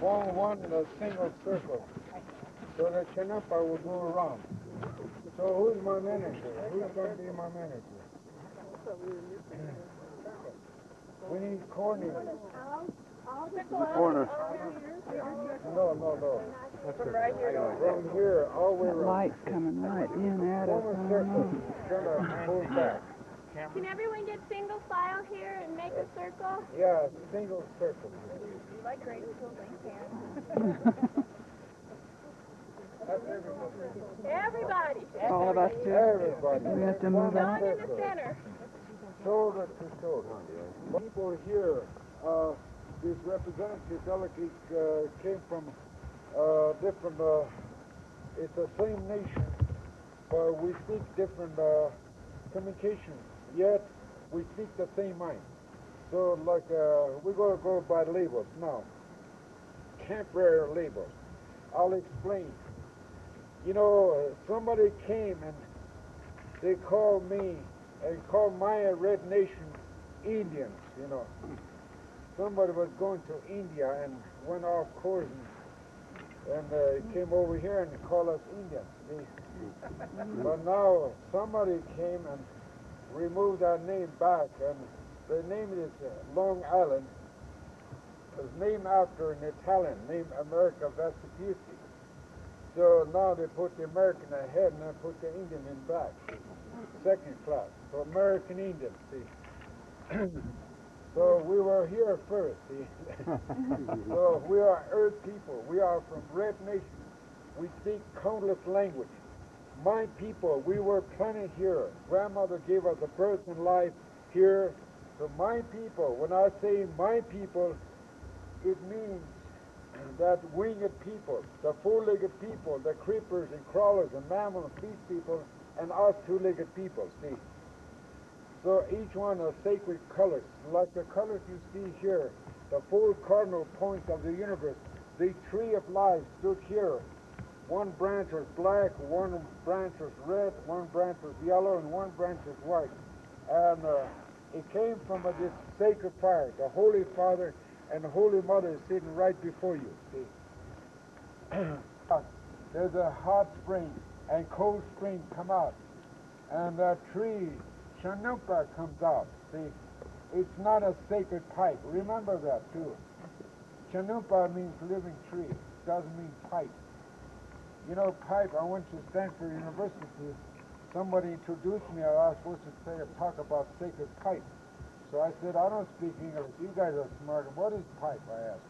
form one in a single circle. So the Chinapa will go around. So who's my manager? Who's going to be my manager? We need coordinators. Corner. No. From here, all the way That around. light's coming right in at us. Form a circle. Gonna pull back. Can everyone get single file here and make a circle? Yeah, single circle. You like great schools, I can. Everybody. All of us too. Everybody. We have to move Going on. in the center. Shoulder to shoulder. People here, these representative delegates came from different, it's the same nation, but we speak different communications, yet we speak the same mind. So like, we're going to go by labels now. Temporary labels. I'll explain. You know, somebody came and they called me and called my red nation Indians, you know. Somebody was going to India and went off course and came over here and called us Indians. See? But now somebody came and removed our name back, and the name is Long Island. It's named after an Italian named America Vespucci. So now they put the American ahead and they put the Indian in back. Second class. So American Indian, see. So we were here first, see. So we are Earth people. We are from Red Nation. We speak countless language. My people, we were planted here. Grandmother gave us a birth and life here. So my people, when I say my people, it means that winged people, the four-legged people, the creepers and crawlers and mammals and beast people, and us two-legged people, see. So each one are sacred colors, like the colors you see here, the four cardinal points of the universe. The tree of life stood here. One branch was black, one branch was red, one branch was yellow, and one branch was white. And it came from this sacred fire. The Holy Father and the Holy Mother is sitting right before you, see. There's a hot spring and cold spring come out. And that tree, Chanukpa, comes out, see. It's not a sacred pipe. Remember that, too. Chanukpa means living tree. It doesn't mean pipe. You know, pipe, I went to Stanford University. Somebody introduced me. I was supposed to talk about sacred pipe. So I said, I don't speak English. You guys are smart. What is pipe, I asked.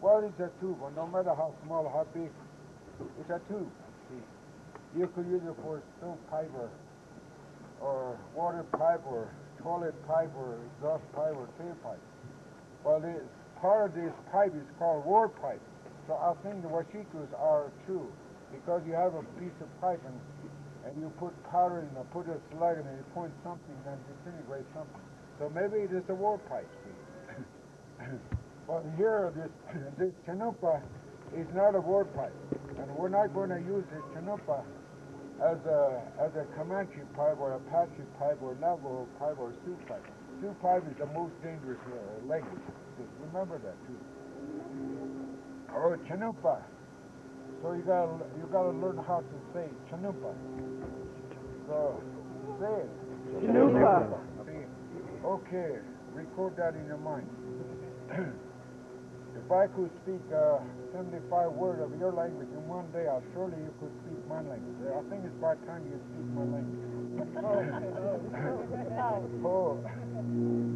Well, it's a tube. Well, no matter how small or how big, it's a tube. See? You could use it for stove pipe or water pipe or toilet pipe or exhaust pipe or tailpipe. Well, part of this pipe is called war pipe. So I think the Washikus are true, because you have a piece of pipe and you put powder in it, put a slug in it, you point something and disintegrate something. So maybe it is a war pipe. But here, this Chanukpa is not a war pipe, and we're not going to use this Chanukpa as a Comanche pipe or Apache pipe or Navajo pipe or Sioux pipe. Sioux pipe is the most dangerous language. Remember that too. Oh, Chanukpa. So you gotta learn how to say Chanukpa. So say it. Chanukpa. Okay, record that in your mind. If I could speak 75 words of your language in one day, surely you could speak my language. I think it's about time you speak my language. Oh,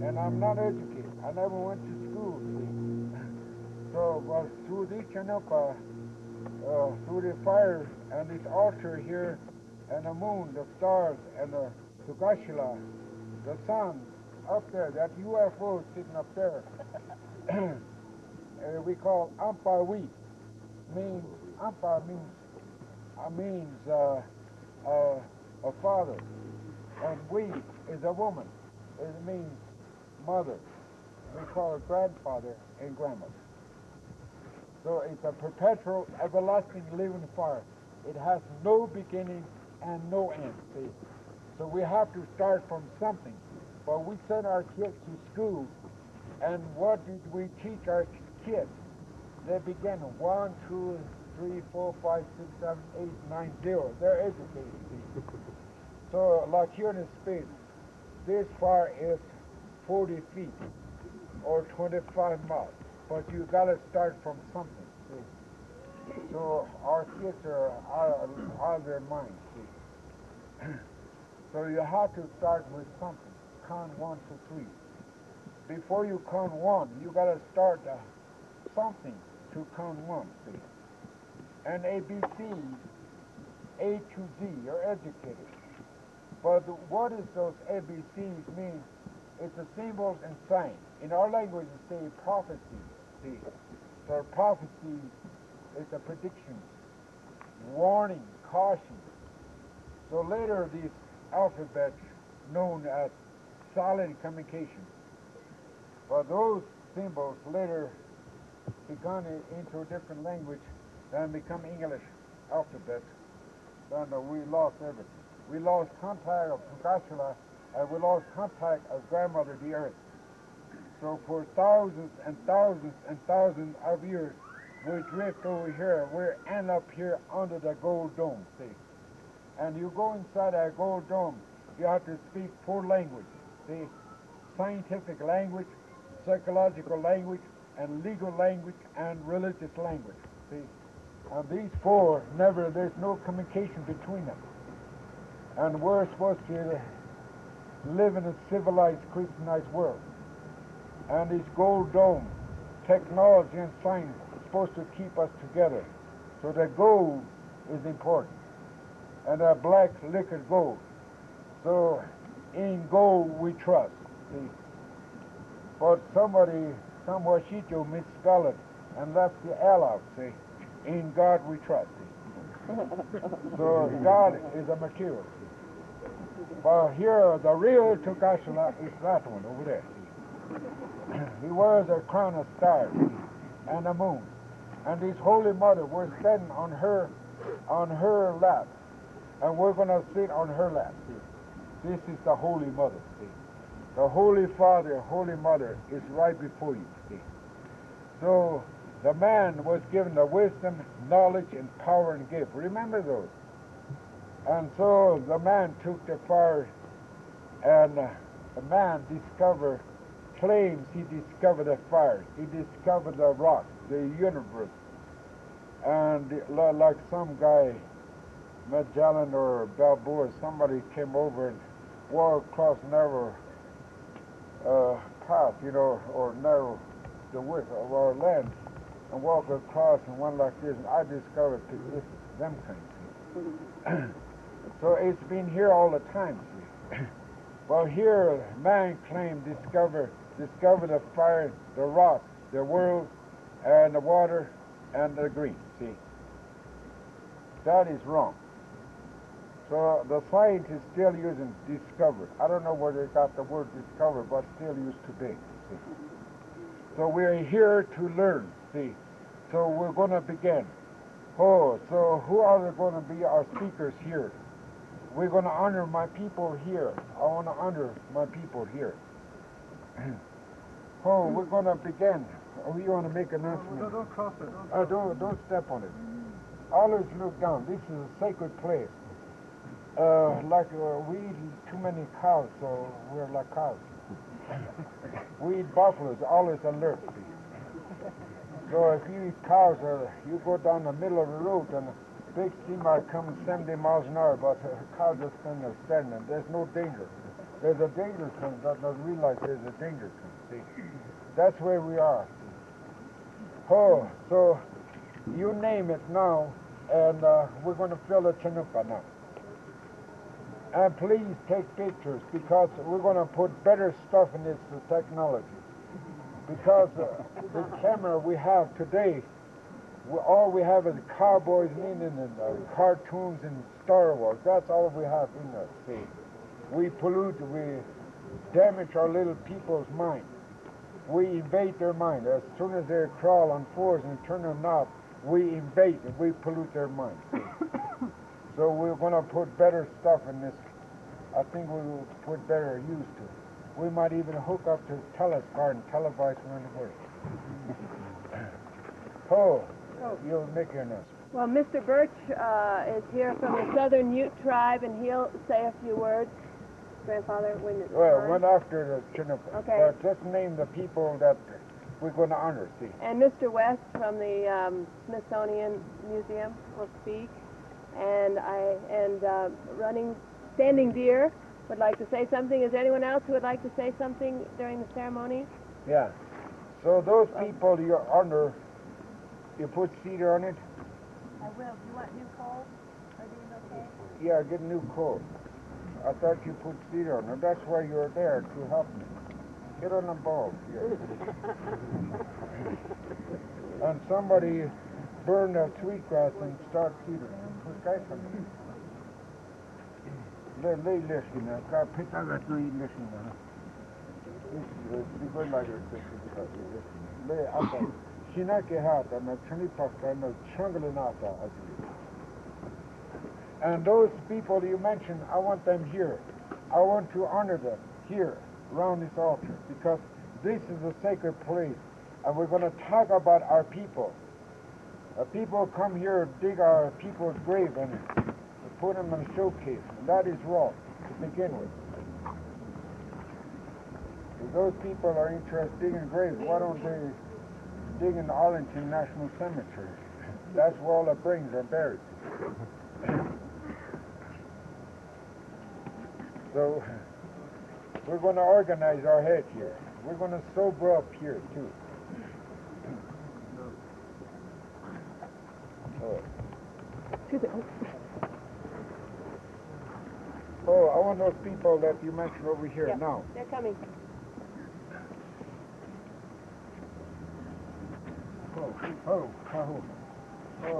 and I'm not educated. I never went to school, see. So, well, through the Chanukpa, through the fire and this altar here, and the moon, the stars, and the Tugashila, the sun, up there, that UFO sitting up there, we call Ampawi. Ampa means a father, and we is a woman. It means mother. We call it grandfather and grandmother. So it's a perpetual, everlasting, living fire. It has no beginning and no end. See? So we have to start from something. But we send our kids to school, and what did we teach our kids? they begin 1, 2, 3, 4, 5, 6, 7, 8, 9, 0. They're educated. See? So, like here in space, this far is 40 feet or 25 miles. But you gotta start from something. See? So our kids are out of their minds. See? So you have to start with something. Count 1 to 3. Before you count 1, you gotta start something to count 1. See? And ABCs, A to Z, you're educated. But what is those ABCs mean? It's the symbols and signs. In our language, we say prophecy. See? So prophecy is a prediction, warning, caution. So later, these alphabets known as silent communication. But those symbols later begun into a different language and become English alphabet. Then we lost everything. We lost contact of Pugashula, and we lost contact of grandmother, the earth. So for thousands and thousands and thousands of years, we drift over here. We end up here under the gold dome, see? And you go inside that gold dome, you have to speak 4 languages, see? Scientific language, psychological language, and legal language, and religious language, see? And these 4, there's no communication between them. And we're supposed to live in a civilized, Christianized world. And this gold dome, technology and science is supposed to keep us together. So the gold is important. And the black liquid gold. So in gold we trust. See? But somebody, some Washito misspelled it and left the L out, see? In God we trust. See? So God is a material. But here, the real Tukashila is that one over there. He wears a crown of stars and a moon. And this Holy Mother, we're sitting on her lap. And we're going to sit on her lap. See? This is the Holy Mother. See? The Holy Father, Holy Mother is right before you. See? So the man was given the wisdom, knowledge, and power and gift. Remember those. And so the man took the fire, and the man claims he discovered the fire. He discovered the rock, the universe. And like some guy, Magellan or Balboa, somebody came over and walked across narrow path, or narrow the width of our land, and walked across and went like this. And I discovered this, them things. So it's been here all the time, see. Well, here man claimed discover the fire, the rock, the world, and the water, and the green, see. That is wrong. So the scientists still using discover. I don't know where they got the word discover, but still used today, see. So we're here to learn, see. So we're going to begin. Oh, so who are going to be our speakers here? We're going to honor my people here. I want to honor my people here. Oh, we're going to begin. Oh, you want to make an announcement? Don't cross it. Don't step on it. Always look down. This is a sacred place. We eat too many cows, so we're like cows. We eat buffaloes, always alert. So if you eat cows, you go down the middle of the road and big steamer comes 70 miles an hour, but cows just stand there standing. There's no danger. There's a danger coming. Doesn't realize there's a danger coming. See, that's where we are. Oh, so you name it now, and we're going to fill the chanupa now. And please take pictures, because we're going to put better stuff in this technology. Because the camera we have today, all we have is cowboys and Indians and cartoons and Star Wars. That's all we have in us, see. We pollute, we damage our little people's mind. We invade their mind. As soon as they crawl on fours and turn a knob, we invade and we pollute their mind. See. So we're going to put better stuff in this. I think we will put better use to it. We might even hook up to Telestar and televise around the world. Oh, you'll make your announcement. Well, Mr. Burch is here from the Southern Ute tribe, and he'll say a few words. Grandfather, when it's Well, time. one after the Chinook. Okay. But just name the people that we're going to honor, see. And Mr. West from the Smithsonian Museum will speak. And Standing Deer would like to say something. Is there anyone else who would like to say something during the ceremony? Yeah. So those people you honor, you put cedar on it? I will. Do you want new coal? Are these okay? Yeah, get new coal. I thought you put cedar on it. That's why you're there, to help me. Get on the ball here. And somebody burn the sweetgrass and start cedar. Put guys on it. Lay listen now. Ka pita gat no listen now. This is good like this. Lay apa. Shina ke hata na chani pasta na changle nata azli. And those people you mentioned, I want them here. I want to honor them here around this altar because this is a sacred place and we're going to talk about our people. People come here, dig our people's grave and put them in a showcase. And that is wrong to begin with. If those people are interested in digging graves, why don't they dig in Arlington National Cemetery? That's where all the brains are buried. So we're going to organize our head here. We're going to sober up here too. Oh, I want those people that you mentioned over here now. They're coming.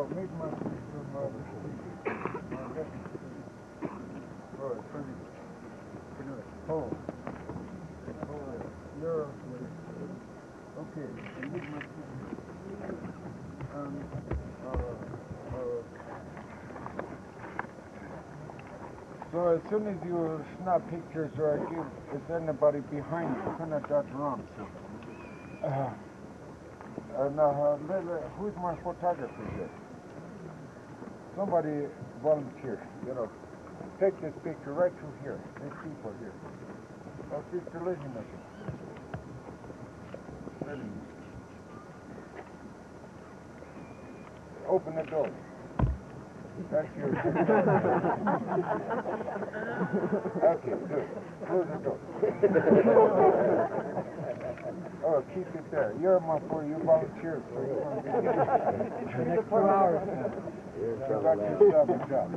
Meet my sister, mother. You're okay. Meet my sister. So as soon as you snap pictures or is anybody behind you, kind of dodge around. So. Who's my photographer here? Somebody volunteer, take this picture right through here. There's people here. Oh, Sister Lydia. Open the door. That's yours. Okay, good. Close the door. Oh, keep it there. You're my boy. You volunteered for it. The next 2 hours. You got yourself a job.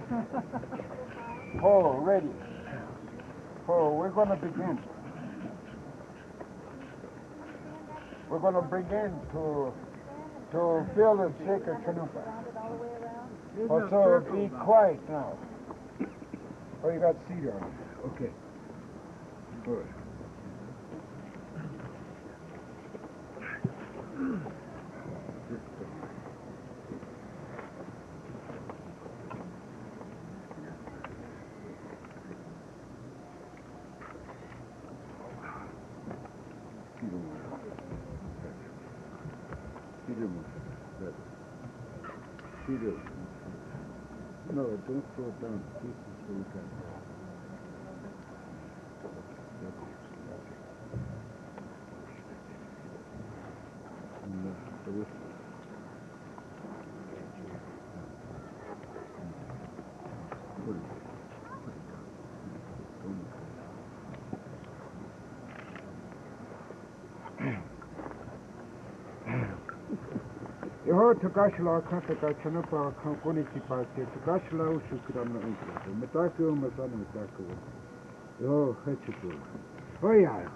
Oh, ready. Oh, we're going to begin. We're going to begin to fill the sacred chanupa. Oh, so be quiet now. Oh, you got cedar on it. Okay. Good. No, don't throw it down. This is where you can. Yo tukashla khataka chanapa khankoni tipate tukashla ushukram na unko metako masana metako yo hechitu oh yeah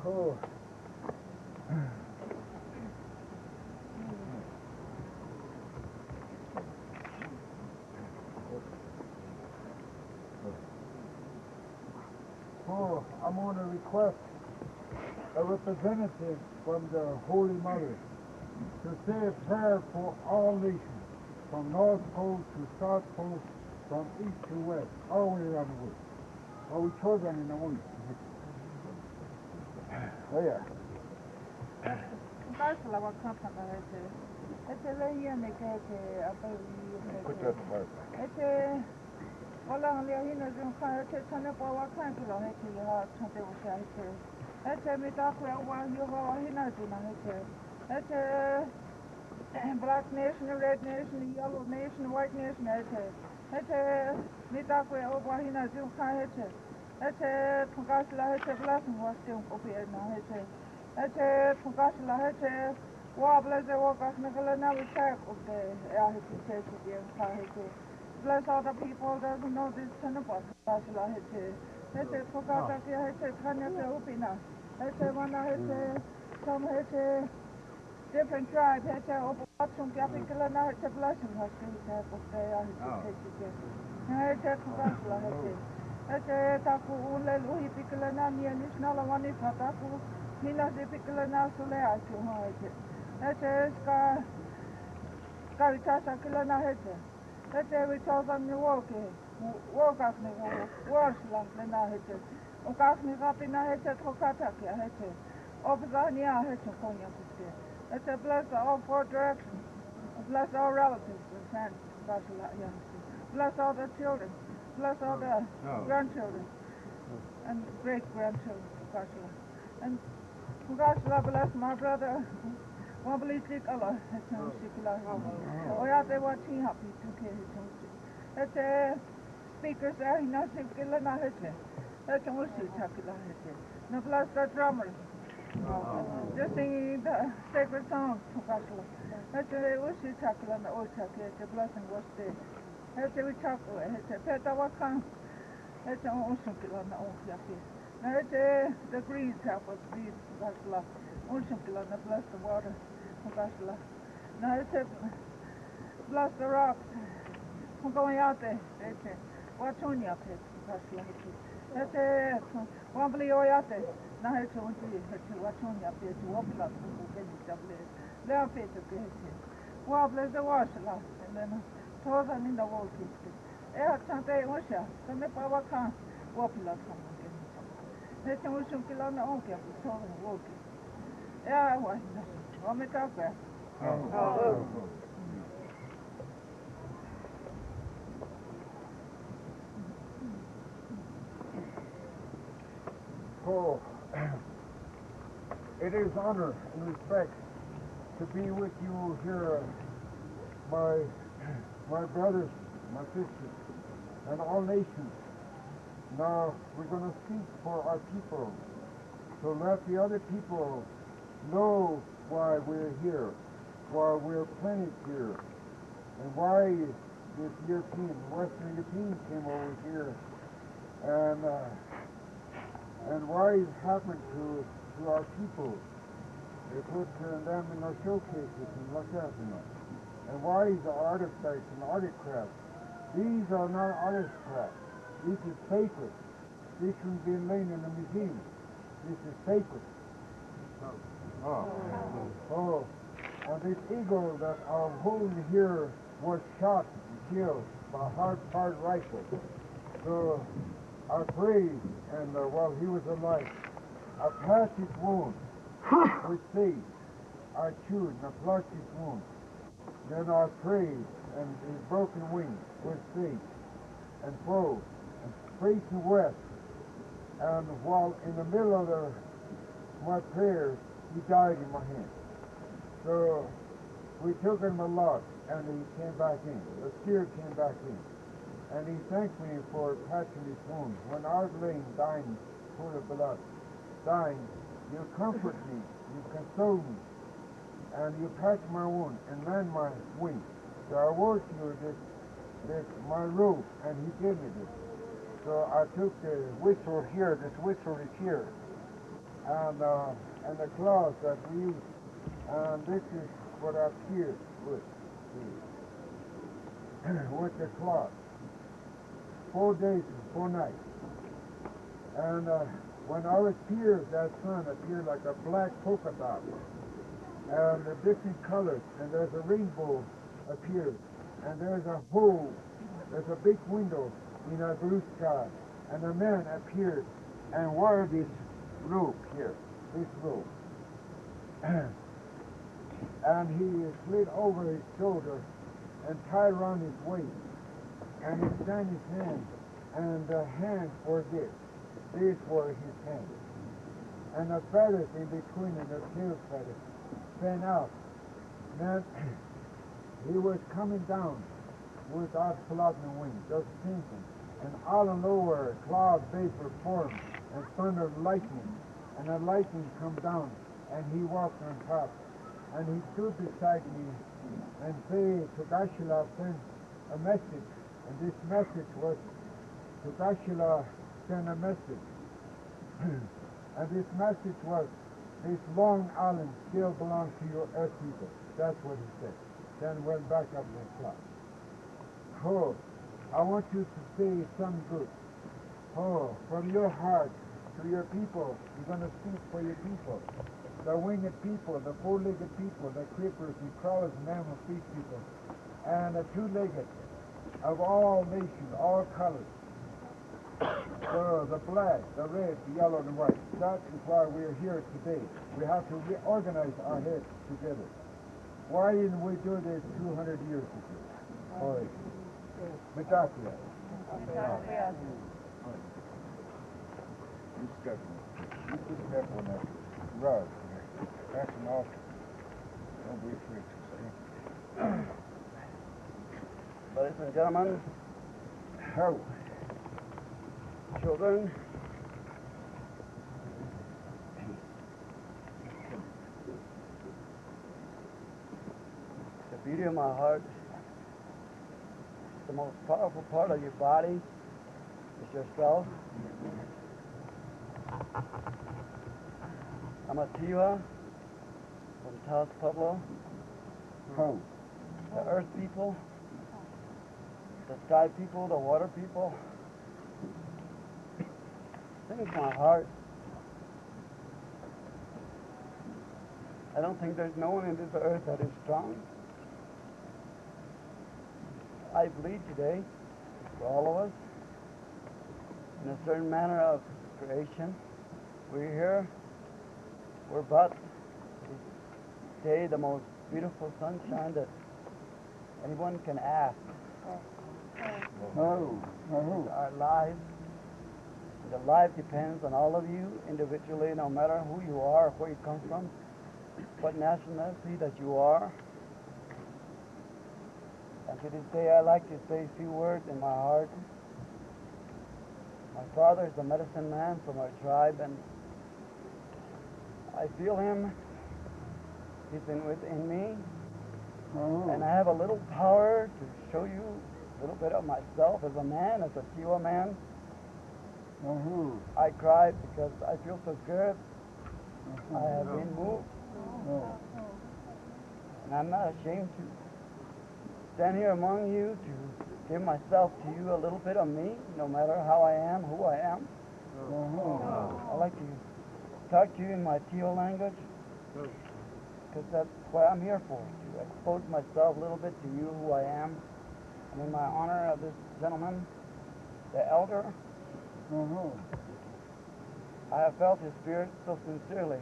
Oh. Oh, I'm going to request a representative from the Holy Mother to say a prayer for all nations, from North Pole to South Pole, from east to west, all the way around the world. Are we children in the womb? Oh, yeah. Walang liahin yung kaya chane pa wakan kilo hete ya chate usha hete hete mita kwa wa yo hina dina hete black nation, red nation, yellow nation, white nation hete mita kwa wa hina dina hete tukasla hete blessing was still opi na hete tukasla hete wa blase wa kasna kala na wisak ope ya hete chete hete bless all the people that know this Tanapa. Hete Fogata Hete Tanaka Upina. Hete Wana Hete some Hete different tribes. Hete Opachum Capicula Hete Blessing has been said of their Hete Fogata Hete. Hete Taku Ule Lui Picula Nani and Isnala Wani Fataku. Nina Picula Nasulea to Hete. Hete Caritasa Kilana Hete. Hete we chose on Milwaukee. Walk off me, wash like the Nahete. Okas me up in a hete, Tokataka hete. Opzania hete, Konya. Hete bless all four directions. Bless all relatives and friends. Bless all the children. Bless all the grandchildren. And great grandchildren. And bless my brother. Wobbly sick Allah, they were tea happy to kill his own. Speakers are not sick, that's all she talked. No bless the drummers. Just singing the sacred song to Kasla. That's what she talked on the old chuck, the blessing was there. That's we talk, it's a pet of come. That's all ocean on the old yucky. Now it's the greens help us breathe, Kasla. Ocean killer, bless the water. Now it's bless the rocks. I'm going out there. Watch on your pit. That's it. One blue out there. Now it's on to watch on your pit. Walk up to get it up there. They're fit to get it. Well, bless the wash last and then toss them in the wall kitchen. Sunday, Osha. Some of our can't walk up from the Let's ocean killer on the old cap. So walking. Yeah, why? Want me to talk there? Oh, it is honor and respect to be with you here, my brothers, my sisters, and all nations. Now we're going to speak for our people, to let the other people know why we're here, why we're planted here, and why this Western Europeans came over here, and why it happened to our people. They put them in our showcases and like that, and why the artifacts and artifacts. These are not artifacts. This is sacred. This shouldn't be laying in a museum. This is sacred. Oh, and this eagle that I'm holding here was shot and killed by a hard rifle. So I prayed, and while he was alive, I patched his wound with sage. I chewed and I flushed his wound. Then I prayed, and his broken wing with sage, and froze, and facing west. And while in the middle of my prayers, he died in my hand. So we took him a lot, and he came back in. The spirit came back in. And he thanked me for patching his wound. When I was laying dying, full of blood, dying, you comfort me, you console me, and you patch my wound and mend my wing. So I wore you this my robe, and he gave me this. So I took the whistle here, this whistle is here, and the cloth that we use. And this is what appears with the cloth. 4 days and 4 nights. And when I appears, that sun appeared like a black polka dot. And the different colors, and there's a rainbow appears. And there's a hole, there's a big window in a blue sky. And a man appeared and wore this robe here, this robe. And he slid over his shoulder and tied around his waist. And he extended his hand, and the hands were this. These were his hands. And the feathers in between, and the tail feathers, fan out. And he was coming down without flapping wings, just sinking. And all the lower cloud vapor formed, and thunder lightning. And the lightning come down, and he walked on top. And he stood beside me, and say, Tugashila sent a message. And this message was, Tugashila sent a message. And this message was, this Long Island still belongs to your earth people. That's what he said. Then went back up in the cloud. Oh, I want you to say something good. Oh, from your heart to your people, you're going to speak for your people. The winged people, the four-legged people, the creepers and crawlers and animal feet people, and the two-legged of all nations, all colors. The black, the red, the yellow, and the white. That is why we are here today. We have to reorganize our heads together. Why didn't we do this 200 years ago? Or Metaklia. You step on that rug. That's an altar. Don't be afraid to say. Ladies and gentlemen, How? children, the beauty of my heart, the most powerful part of your body is yourself. I'm a Tiwa from Taos Pueblo, How? the earth people, the sky people, the water people. Sings my heart. I don't think there's no one in this earth that is strong. I bleed today for all of us in a certain manner of creation. We're here. We're about to day the most beautiful sunshine that anyone can ask. Oh. Our lives. The life depends on all of you individually, no matter who you are, where you come from, what nationality that you are. And to this day, I like to say a few words in my heart. My father is a medicine man from our tribe, and I feel him. He's within me. Oh. And I have a little power to show you a little bit of myself as a man, as a Tiwa man. Oh. I cry because I feel so good. I have been moved. Oh. And I'm not ashamed to stand here among you to give myself to you, a little bit of me, no matter how I am, who I am. Oh. I like to talk to you in my Tiwa language, because that's what I'm here for, to expose myself a little bit to you, who I am. And in my honor of this gentleman, the elder, Oh. I have felt his spirit so sincerely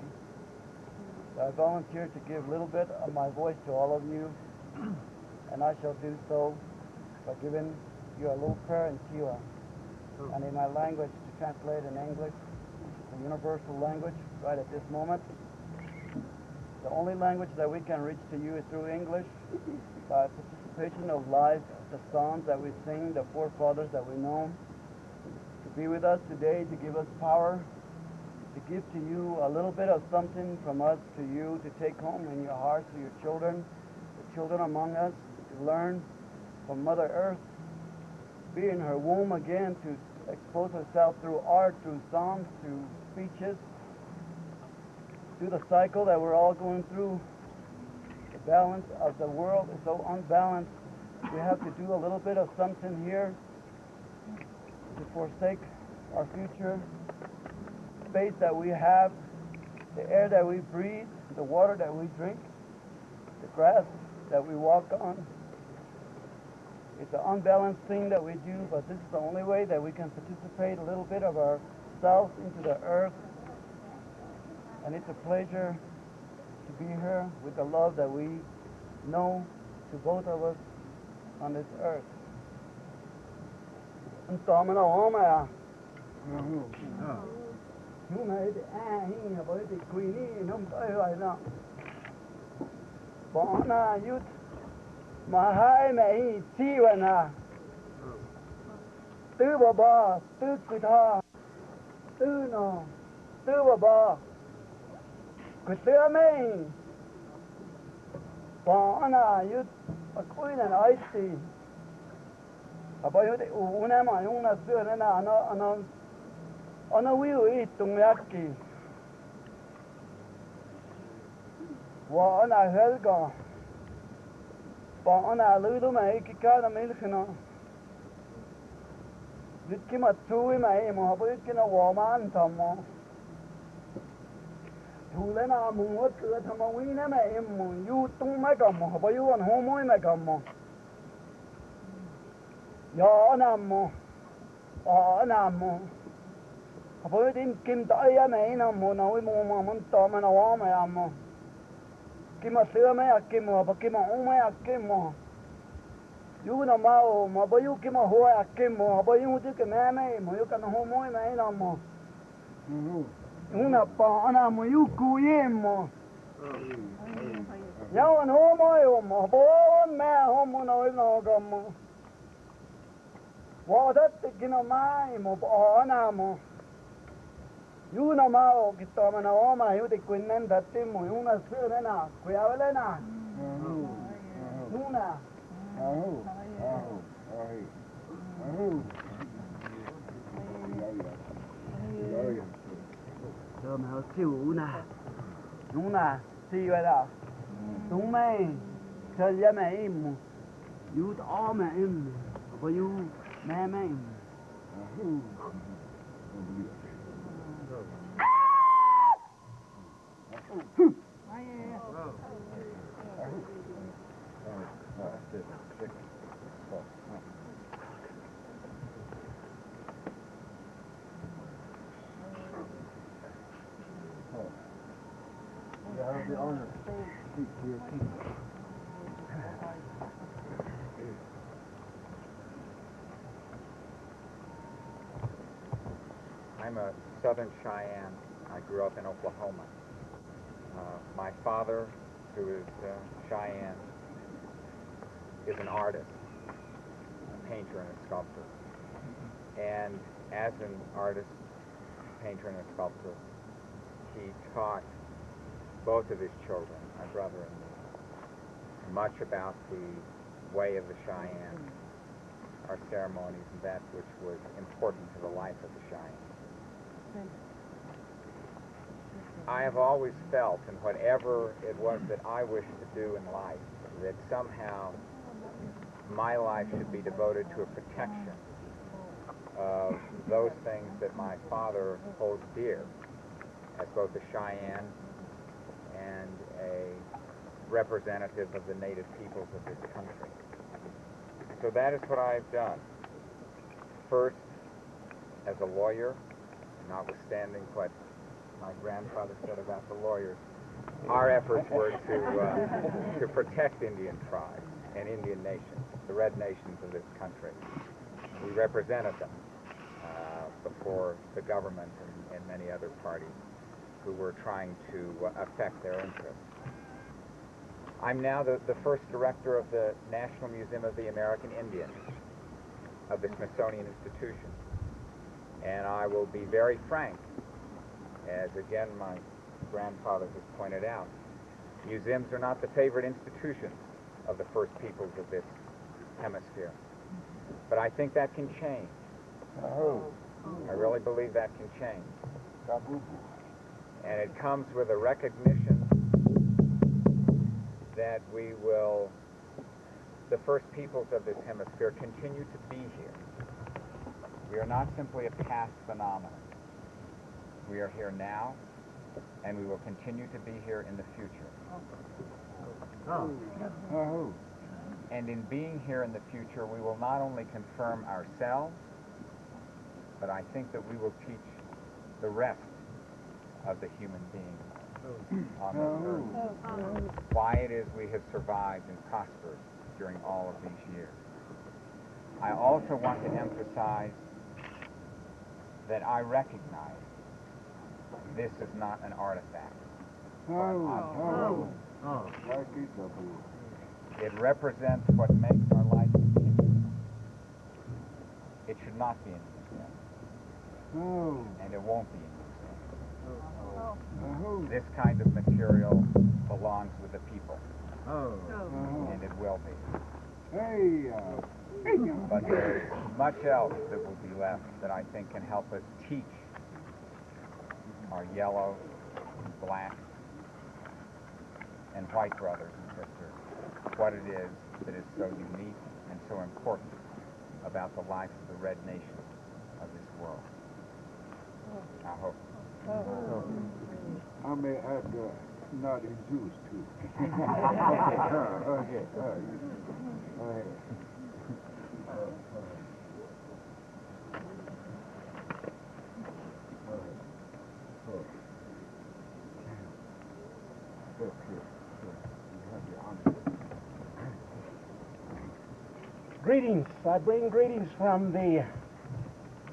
that I volunteered to give a little bit of my voice to all of you, and I shall do so by giving you a little prayer in Tiwa, and in my language to translate in English, the universal language, right at this moment. The only language that we can reach to you is through English, by participation of life, the songs that we sing, the forefathers that we know, to be with us today, to give us power, to give to you a little bit of something from us to you, to take home in your hearts to your children, the children among us, to learn from Mother Earth, be in her womb again, to expose herself through art, through songs, through speeches, through the cycle that we're all going through. The balance of the world is so unbalanced. We have to do a little bit of something here to forsake our future, space that we have, the air that we breathe, the water that we drink, the grass that we walk on. It's an unbalanced thing that we do, but this is the only way that we can participate a little bit of ourselves into the earth. And it's a pleasure to be here with the love that we know to both of us on this earth. Mà hai mẹ chi vậy nè tư bà bà tư cười thọ tư nó tư bà bà cười tưa mày bà nà yết bà khôi nè nói gì bà bà yết u nè mà yung nà tưa nè nà nó wiu ít tung yết kì bà nà hết cả bà nà lư mày cái cá nó mấy cái nó biết cái mặt chui mày mà biết cái nó hòa man thầm mà thu lên nào mùng hết cửa thầm mà quý nè mày mà du tung mấy cầm mà bà du ăn hô mối mày cầm mà gió nằm mà ở nằm mà bà biết kim tỏi á mày nó mà nói mà muốn to mà nó hóa mày làm mà kim mà xưa mấy à kim mà bà kim mà uống mấy à kim mà yu nó mau mà bà yu kim mà hoa à kim mà bà yu chứ cái mẹ mấy mà yu cái nó hoa mối mấy nó mà yu nó bỏ nó mà yu cùi em mà nhau anh hoa mối mà bố mẹ hoa mối nói nó cầm mà hoa đất thì cái nó mai mà bỏ nó mà yu nó mau cái to mà nó mà yu thì quên nên đất thì mà yu nó xưa thế nào quay vào lên nào yu nè Rồi mà chịu nè đúng nè xì vậy đó đúng mày chơi với mày im yu to mày im có yu mẹ mày I have the honor to speak to your king. I'm a Southern Cheyenne. I grew up in Oklahoma. My father, who is Cheyenne, is an artist, a painter and a sculptor. And as an artist, painter and a sculptor, he taught both of his children, my brother and me, much about the way of the Cheyenne, our ceremonies, and that which was important to the life of the Cheyenne. I have always felt, in whatever it was that I wished to do in life, that somehow my life should be devoted to a protection of those things that my father holds dear, as both a Cheyenne and a representative of the native peoples of this country. So that is what I've done. First, as a lawyer, notwithstanding what my grandfather said about the lawyers, our efforts were to protect Indian tribes and Indian nations, the red nations of this country. We represented them before the government and many other parties who were trying to affect their interests. I'm now the first director of the National Museum of the American Indian of the Smithsonian Institution. And I will be very frank, as again my grandfather has pointed out, museums are not the favorite institutions of the first peoples of this hemisphere. But I think that can change. I really believe that can change. And it comes with a recognition that we will, the first peoples of this hemisphere, continue to be here. We are not simply a past phenomenon. We are here now, and we will continue to be here in the future. And in being here in the future, we will not only confirm ourselves, but I think that we will teach the rest of the human beings on this earth why it is we have survived and prospered during all of these years. I also want to emphasize that I recognize this is not an artifact. It represents what makes our life continue. It should not be in a museum. And it won't be in a museum. This kind of material belongs with the people. And it will be. But there's much else that will be left that I think can help us teach our yellow, black, and white brothers and sisters what it is that is so unique and so important about the life of the red nation of this world. I hope. I may add not in Jews too. Greetings. I bring greetings from the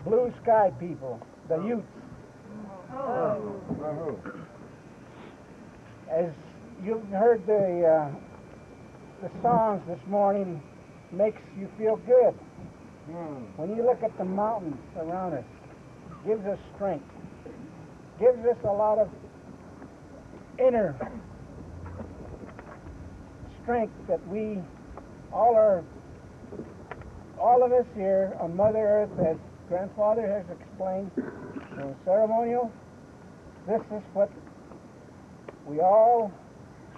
blue sky people, the Utes. As you've heard the songs this morning, makes you feel good. When you look at the mountains around us, gives us strength, gives us a lot of inner strength that we all of us here on Mother Earth, as Grandfather has explained in the ceremonial, this is what we all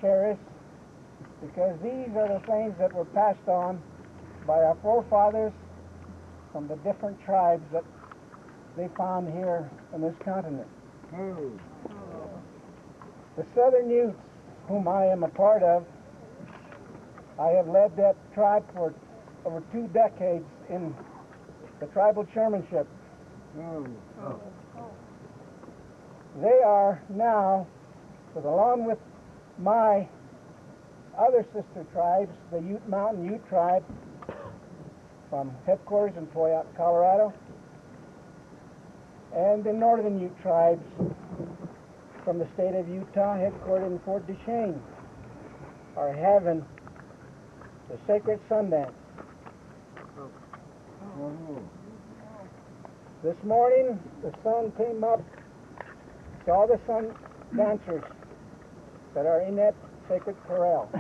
cherish, because these are the things that were passed on by our forefathers from the different tribes that they found here on this continent. The Southern Utes, whom I am a part of, I have led that tribe for over 2 decades in the tribal chairmanship. They are now, along with my other sister tribes, the Ute Mountain Ute tribe from headquarters in Poyout, Colorado, and the Northern Ute tribes from the state of Utah, headquartered in Fort Duchesne, are having the sacred Sundance. This morning, the sun came up to all the sun dancers that are in that sacred corral.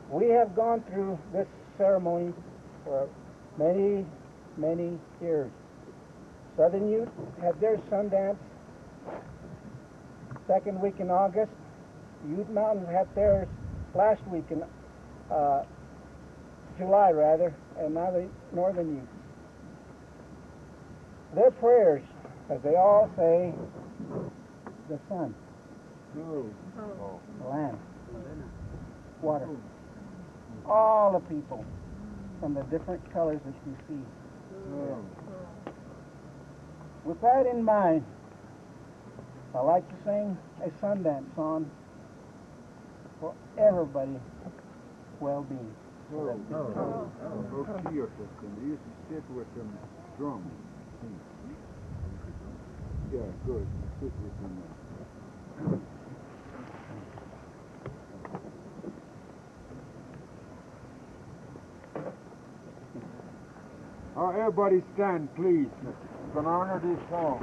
We have gone through this ceremony for many, many years. Southern Ute had their Sundance second week in August. Ute Mountains had theirs last week in July, rather, and now the Northern Utes. Their prayers, as they all say, the sun, the land, water, all the people from the different colors that you see. With that in mind, I like to sing a Sundance song for everybody's well-being. Go to your system. You used to sit with them drums. Yeah, good. Sit with them now. Everybody stand, please. It's an honor this song.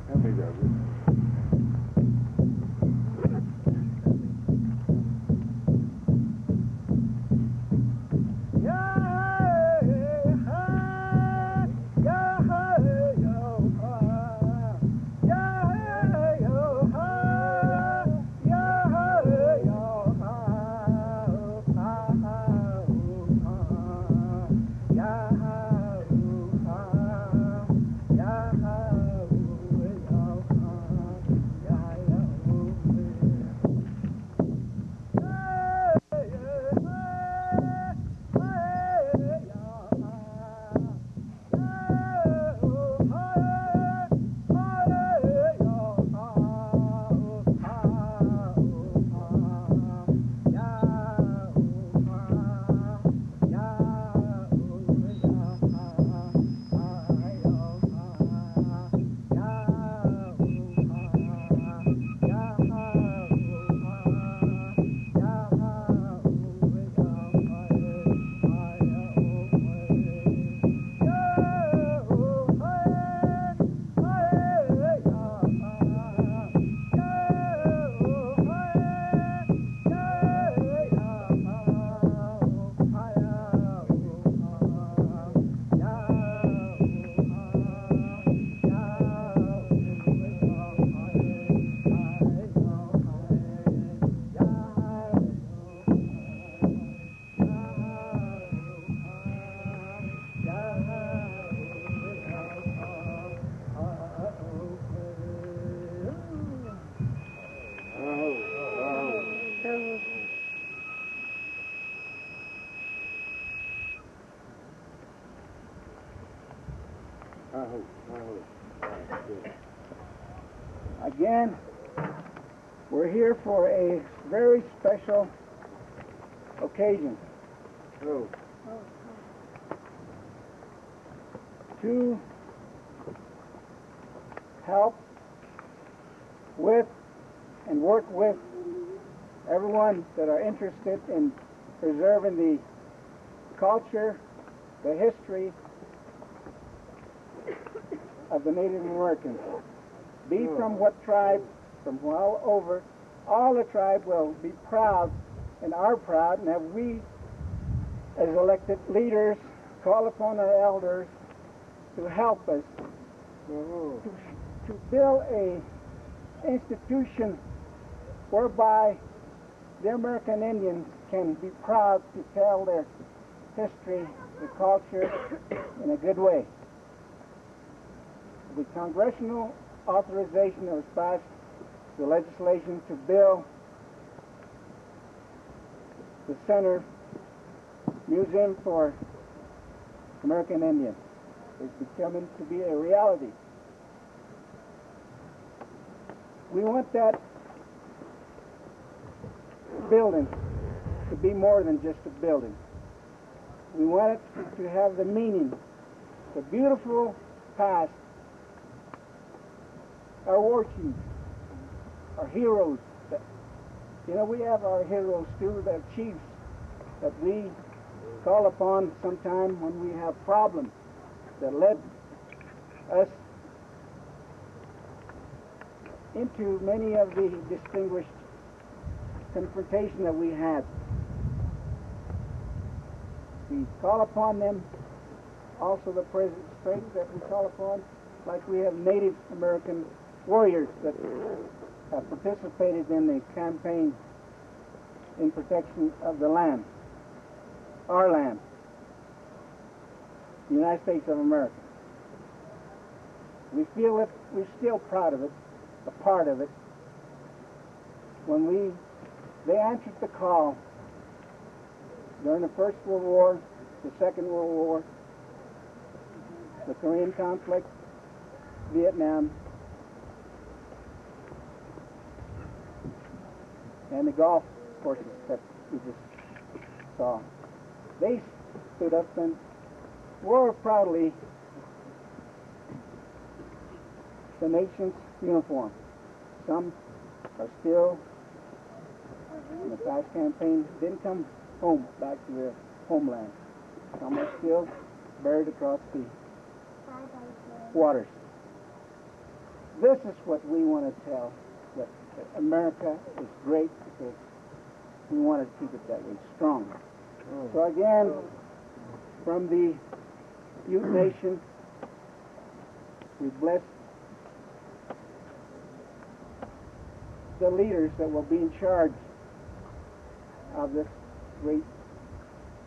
Hand me that, Rick. Yeah, Again, we're here for a very special occasion. To help with and work with everyone that are interested in preserving the culture, the history of the Native Americans. Be from what tribe, from all over, all the tribe will be proud and are proud, and have we as elected leaders call upon our elders to help us to build a institution whereby the American Indians can be proud to tell their history, their culture in a good way. The congressional authorization that was passed, the legislation to build the Center Museum for American Indians is becoming to be a reality. We want that building to be more than just a building. We want it to have the meaning, the beautiful past, our war chiefs, our heroes. We have our heroes too, the chiefs that we call upon sometime when we have problems that led us into many of the distinguished confrontation that we had. We call upon them, also the present strength that we call upon, like we have Native American warriors that have participated in the campaign in protection of the land, our land, the United States of America. We feel that we're still proud of it, a part of it. When they answered the call during the First World War, the Second World War, the Korean conflict, Vietnam, and the Gulf forces that we just saw. They stood up and wore proudly the nation's uniform. Some are still in the past campaign, didn't come home, back to their homeland. Some are still buried across the waters. This is what we want to tell, that America is great because we want to keep it that way, strong. So again, from the Ute Nation, we bless the leaders that will be in charge of this great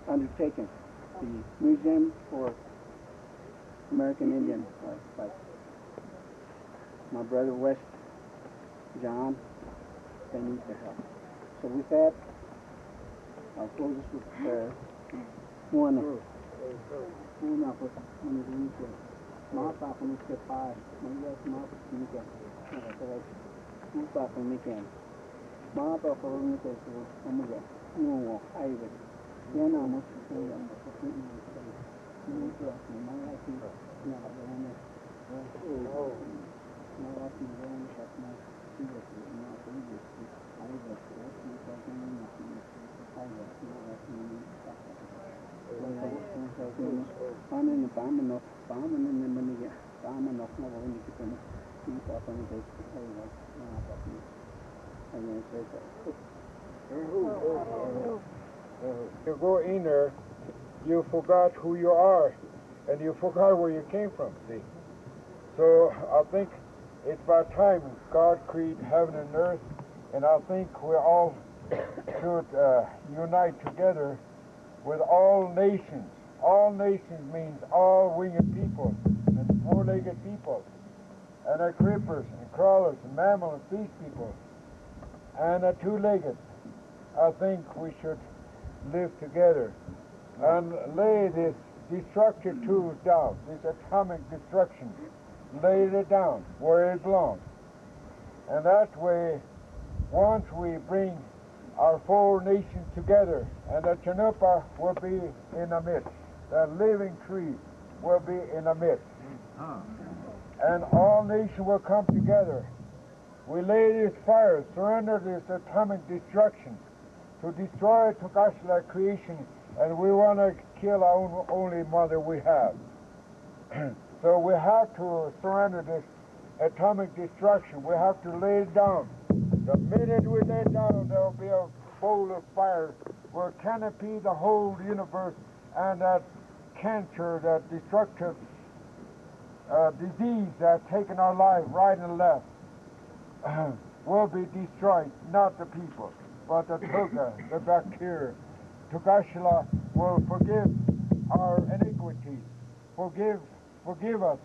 undertaking, the Museum for American Indians, like my brother West John, they need the help. So with that, I'll close this with prayer. One up with my papa needs to buy my papa needs my papa needs to no I will yana musu da mutum ne to ma ya ci na da wani na wasu da wani shakma shi da su na kuma da su a yi da su wasu ta kuma ne su a yi da su na wasu ne sun sauke ne kwanan ne ba mu ne mani ya ba mu na kuma wani kita ne shi ta kuma da su a yi da su na wasu ne a yi da su You go in there, you forgot who you are, and you forgot where you came from, see. So I think it's about time God created heaven and earth, and I think we all should unite together with all nations. All nations means all winged people, and four-legged people, and creepers, and crawlers, and mammals, and fish people, and two-legged. I think we should live together and lay this destructive tools down, this atomic destruction, laid it down where it belongs. And that way, once we bring our four nations together, and the Chanupa will be in the midst, the living tree will be in the midst, and all nations will come together. We lay this fire, surrender this atomic destruction to destroy Tokashla creation, and we want to kill our only mother we have. So we have to surrender this atomic destruction. We have to lay it down. The minute we lay it down, there will be a bowl of fire will canopy the whole universe, and that cancer, that destructive disease that's taken our life right and left will be destroyed, not the people, but the Tuga, the bacteria. Tugashla will forgive our iniquities, forgive us.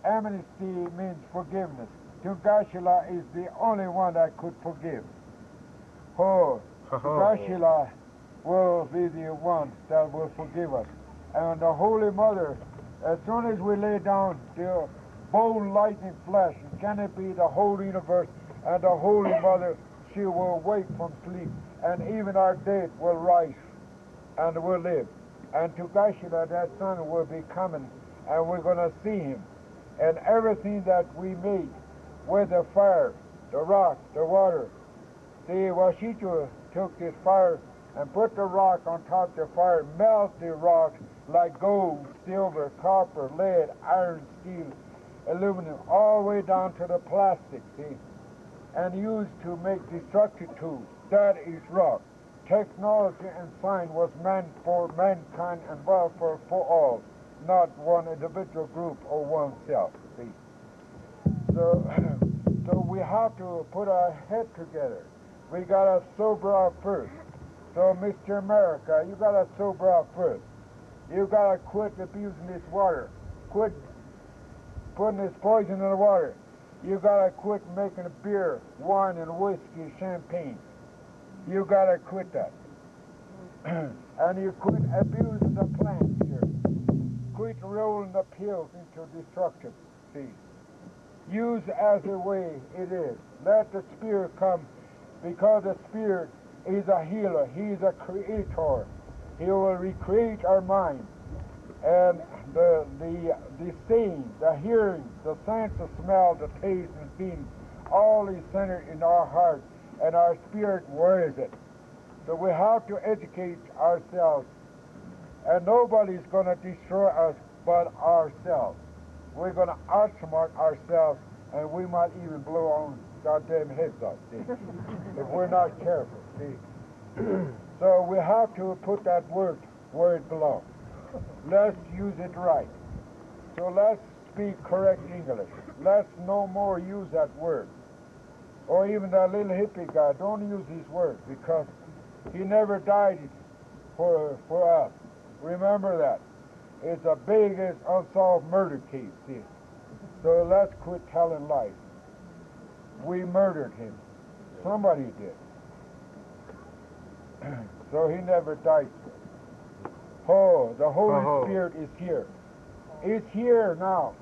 Amnesty means forgiveness. Tugashla is the only one that could forgive. Oh, Tugashla will be the one that will forgive us. And the Holy Mother, as soon as we lay down the bold lightning flash, can it be the whole universe, and the Holy Mother, she will wake from sleep, and even our dead will rise and will live. And Tugashla, that son, will be coming, and we're going to see him. And everything that we made with the fire, the rock, the water. See, Washito took this fire and put the rock on top of the fire, melt the rock like gold, silver, copper, lead, iron, steel, aluminum, all the way down to the plastic, see, and used to make destructive tools. That is rock. Technology and science was meant for mankind and welfare for all, not one individual group or oneself, see. So we have to put our head together. We got to sober up first. So, Mr. America, you got to sober up first. You got to quit abusing this water. Quit putting this poison in the water. You got to quit making beer, wine, and whiskey, champagne. You got to quit that. And you quit abusing the plants here. Quit rolling the pills into destruction. See, use as a way it is. Let the Spirit come, because the Spirit is a healer. He is a creator. He will recreate our mind. And the seeing, the hearing, the sense of smell, the taste and feeling, all is centered in our heart. And our spirit, where is it? So we have to educate ourselves. And nobody's going to destroy us but ourselves. We're going to outsmart ourselves, and we might even blow our own goddamn heads off, see, if we're not careful, see. So we have to put that word where it belongs. Let's use it right. So let's speak correct English. Let's no more use that word. Or even that little hippie guy, don't use these words, because he never died for us. Remember that. It's the biggest unsolved murder case, see. So let's quit telling lies. We murdered him. Somebody did. So he never died. Oh, the Holy Spirit is here. It's here now.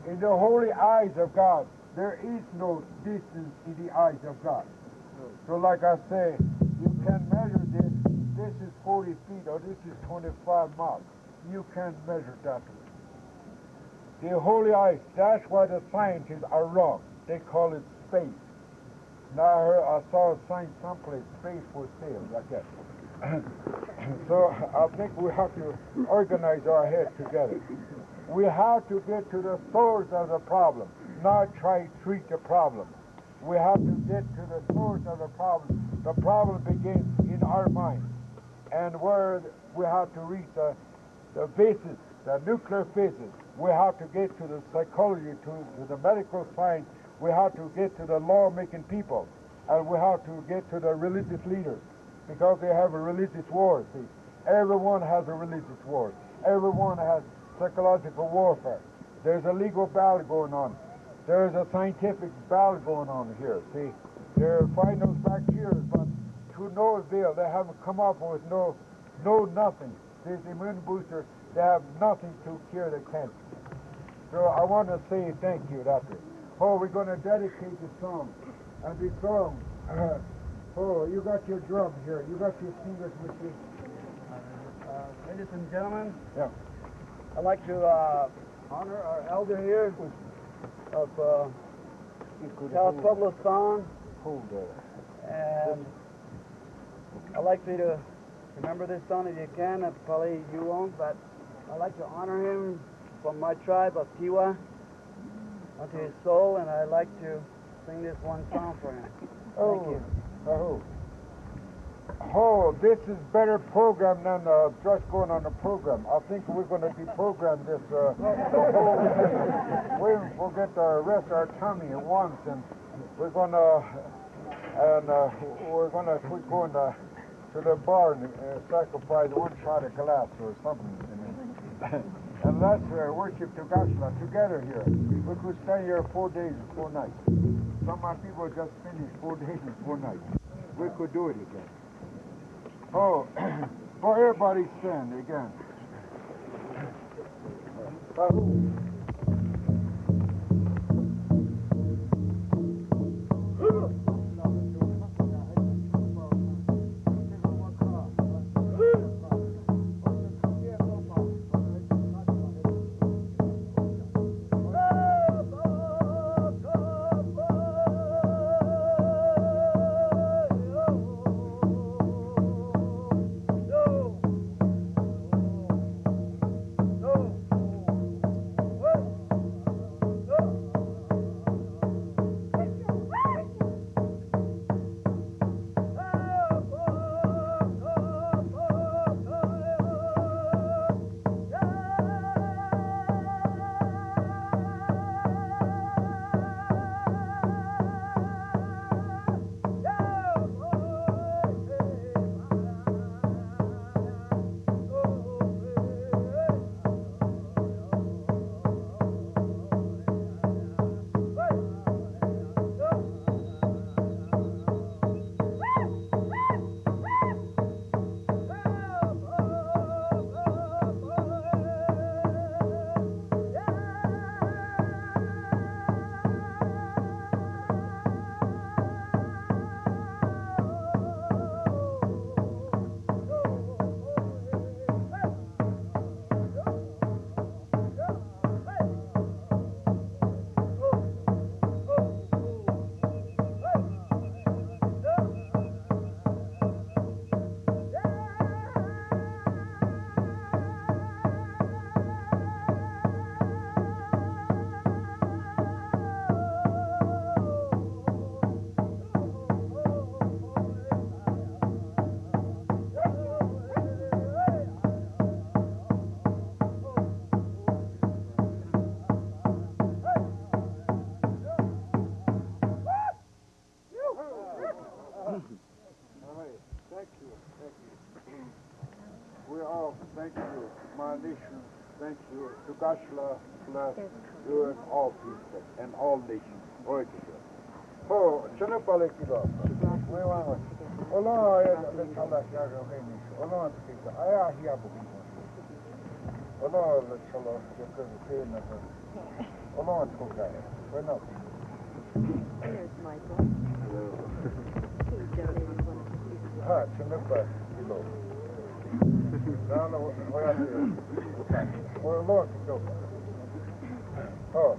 In the holy eyes of God, there is no distance in the eyes of God. So like I say, you can measure this. This is 40 feet or this is 25 miles. You can't measure that. The holy eyes, that's why the scientists are wrong. They call it space. Now I saw a sign someplace, space for sale, like that. So I think we have to organize our heads together. We have to get to the source of the problem, not try to treat the problem. We have to get to the source of the problem. The problem begins in our mind. And where we have to reach the physics, the nuclear physics. We have to get to the psychology, to the medical science. We have to get to the law-making people. And we have to get to the religious leaders, because they have a religious war, see. Everyone has a religious war. Everyone has psychological warfare. There's a legal battle going on. There's a scientific battle going on here, see. They're fighting those bacteria, but to no avail. They haven't come up with no nothing. This immune booster they have nothing to cure the cancer. So I want to say thank you, Doctor. Oh, we're going to dedicate the song. And the song, oh, you got your drum here. You got your fingers with you. Ladies and gentlemen, Yeah. I'd like to honor our elder here of Cal Pueblo song. Hold there. And I'd like for you to remember this song if you can. Probably you won't, but I'd like to honor him from my tribe of Tiwa unto his soul, and I'd like to sing this one song for him. Thank you. Oh, this is better program than just going on the program. I think we're going to deprogram this. We'll get the rest of our tummy at once, and we're going to quit going to the bar and sacrifice one shot of glass or something. And let's worship to Gashla together here. We could stay here 4 days and 4 nights. Some of my people just finished 4 days and 4 nights. We could do it again. Oh, for everybody stand again. Thank you, my nation. Thank you to Gashla, bless you and all people and all nations. Oh, Chanapale Kilo. We want Ola, the Chalaka, Ola, I hear Ola, the Chala, Ola, Toga. We're not. Here's Michael. He donated one of his pieces. Ah, Chanapa Kilo. No, voy a hacer. Por lo que yo. Oh.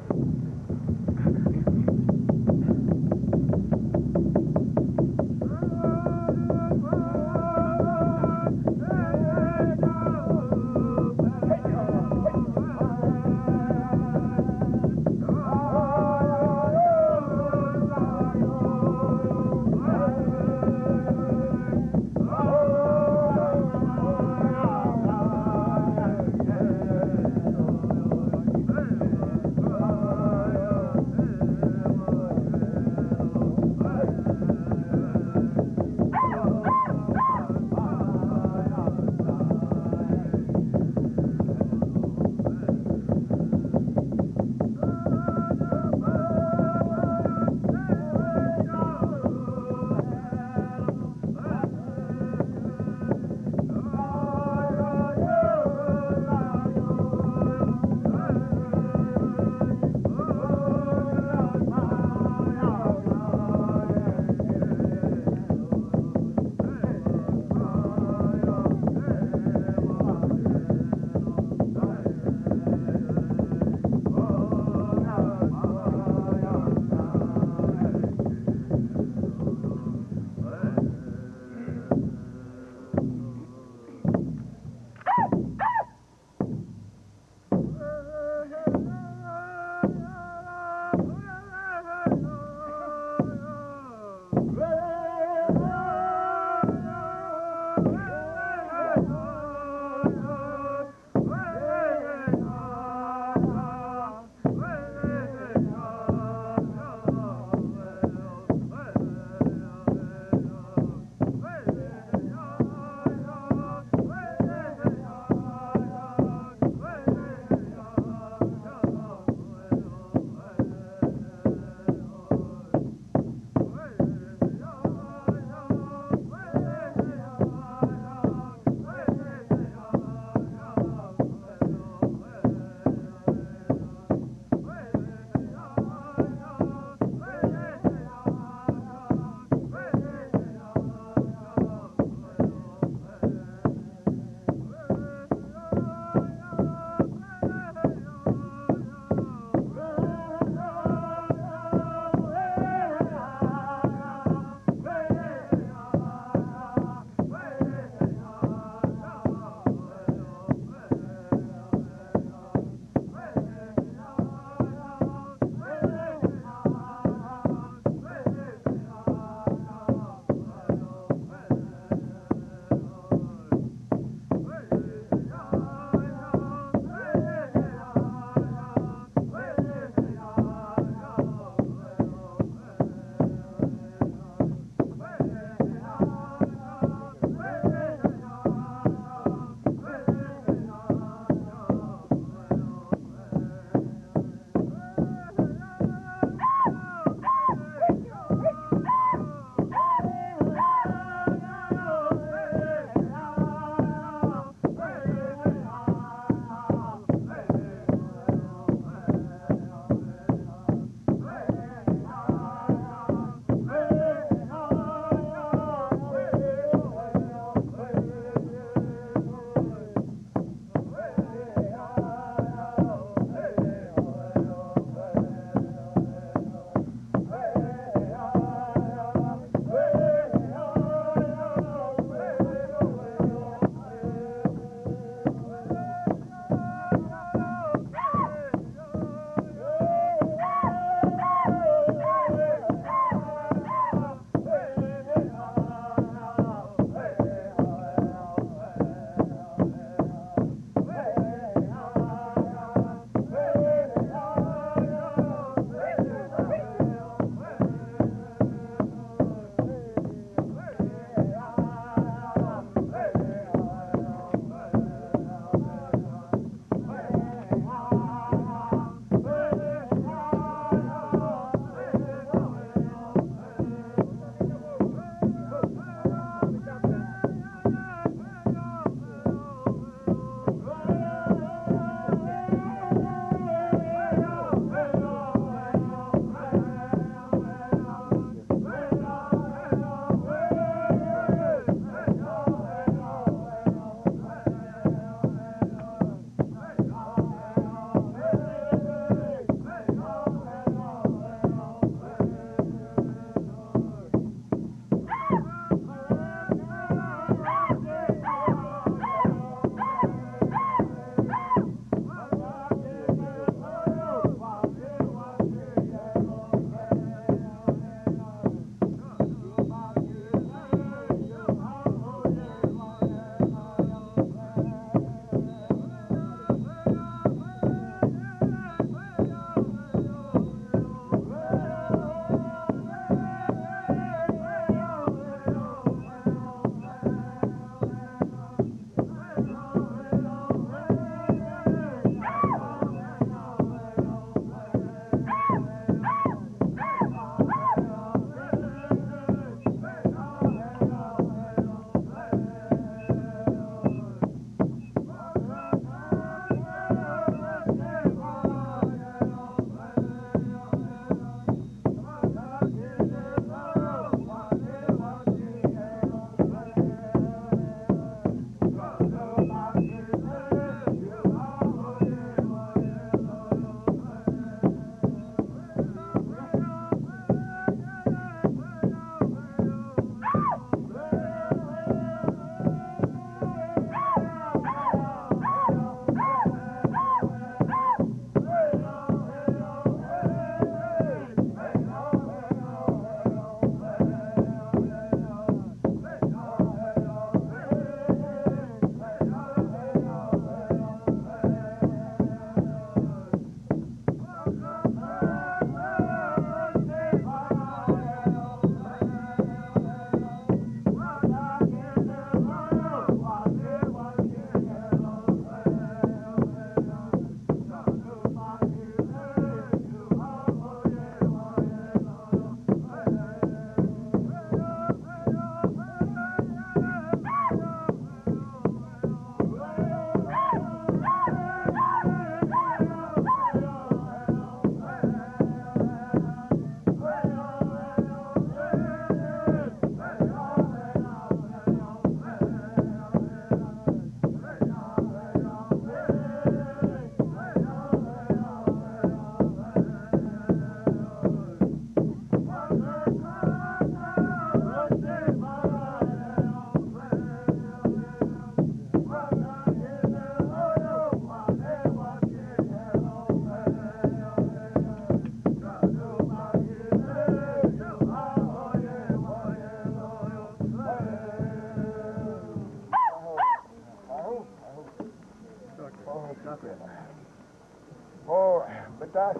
I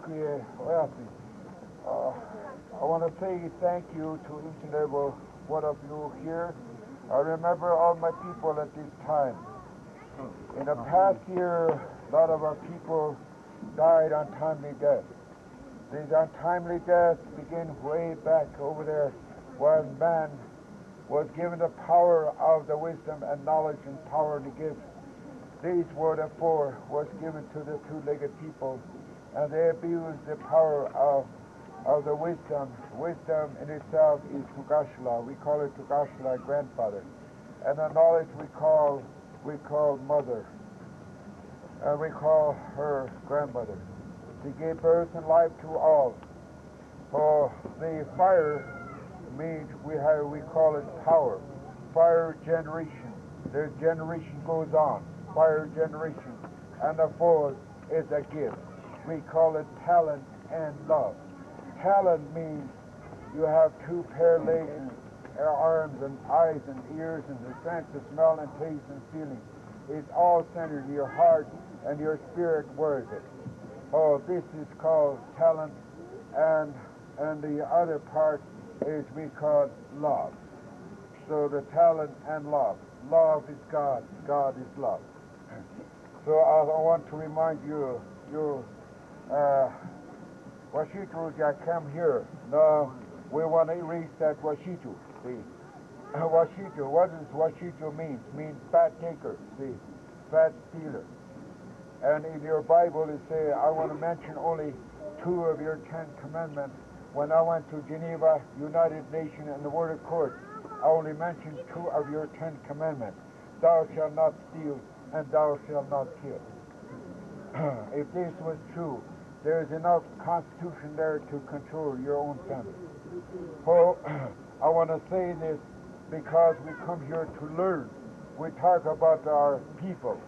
want to say thank you to each and every one of you here. I remember all my people at this time. In the past year, a lot of our people died untimely death. These untimely deaths begin way back over there where man was given the power of the wisdom and knowledge and power to give. These were the four was given to the two-legged people, and they abused the power of the wisdom. Wisdom in itself is Tugashla. We call it Tugashla, grandfather. And the knowledge we call mother. And we call her grandmother. She gave birth and life to all. For the fire means we call it power. Fire generation. Their generation goes on. Fire generation. And the fourth is a gift. We call it talent and love. Talent means you have two pair of legs and arms and eyes and ears and the sense of smell and taste and feeling. It's all centered in your heart and your spirit wears it. Oh, this is called talent, and the other part is we call love. So the talent and love. Love is God. God is love. So I want to remind you, Washitu, I come here. Now we want to erase that Washitu. See, Washitu. What does Washitu mean? It means fat taker. See, fat stealer. And in your Bible, it says, I want to mention only 2 of your 10 commandments. When I went to Geneva, United Nations, and the Word of Court, I only mentioned 2 of your 10 commandments. Thou shalt not steal, and thou shalt not kill. If this was true, there's enough constitution there to control your own family. So I want to say this because we come here to learn. We talk about our people.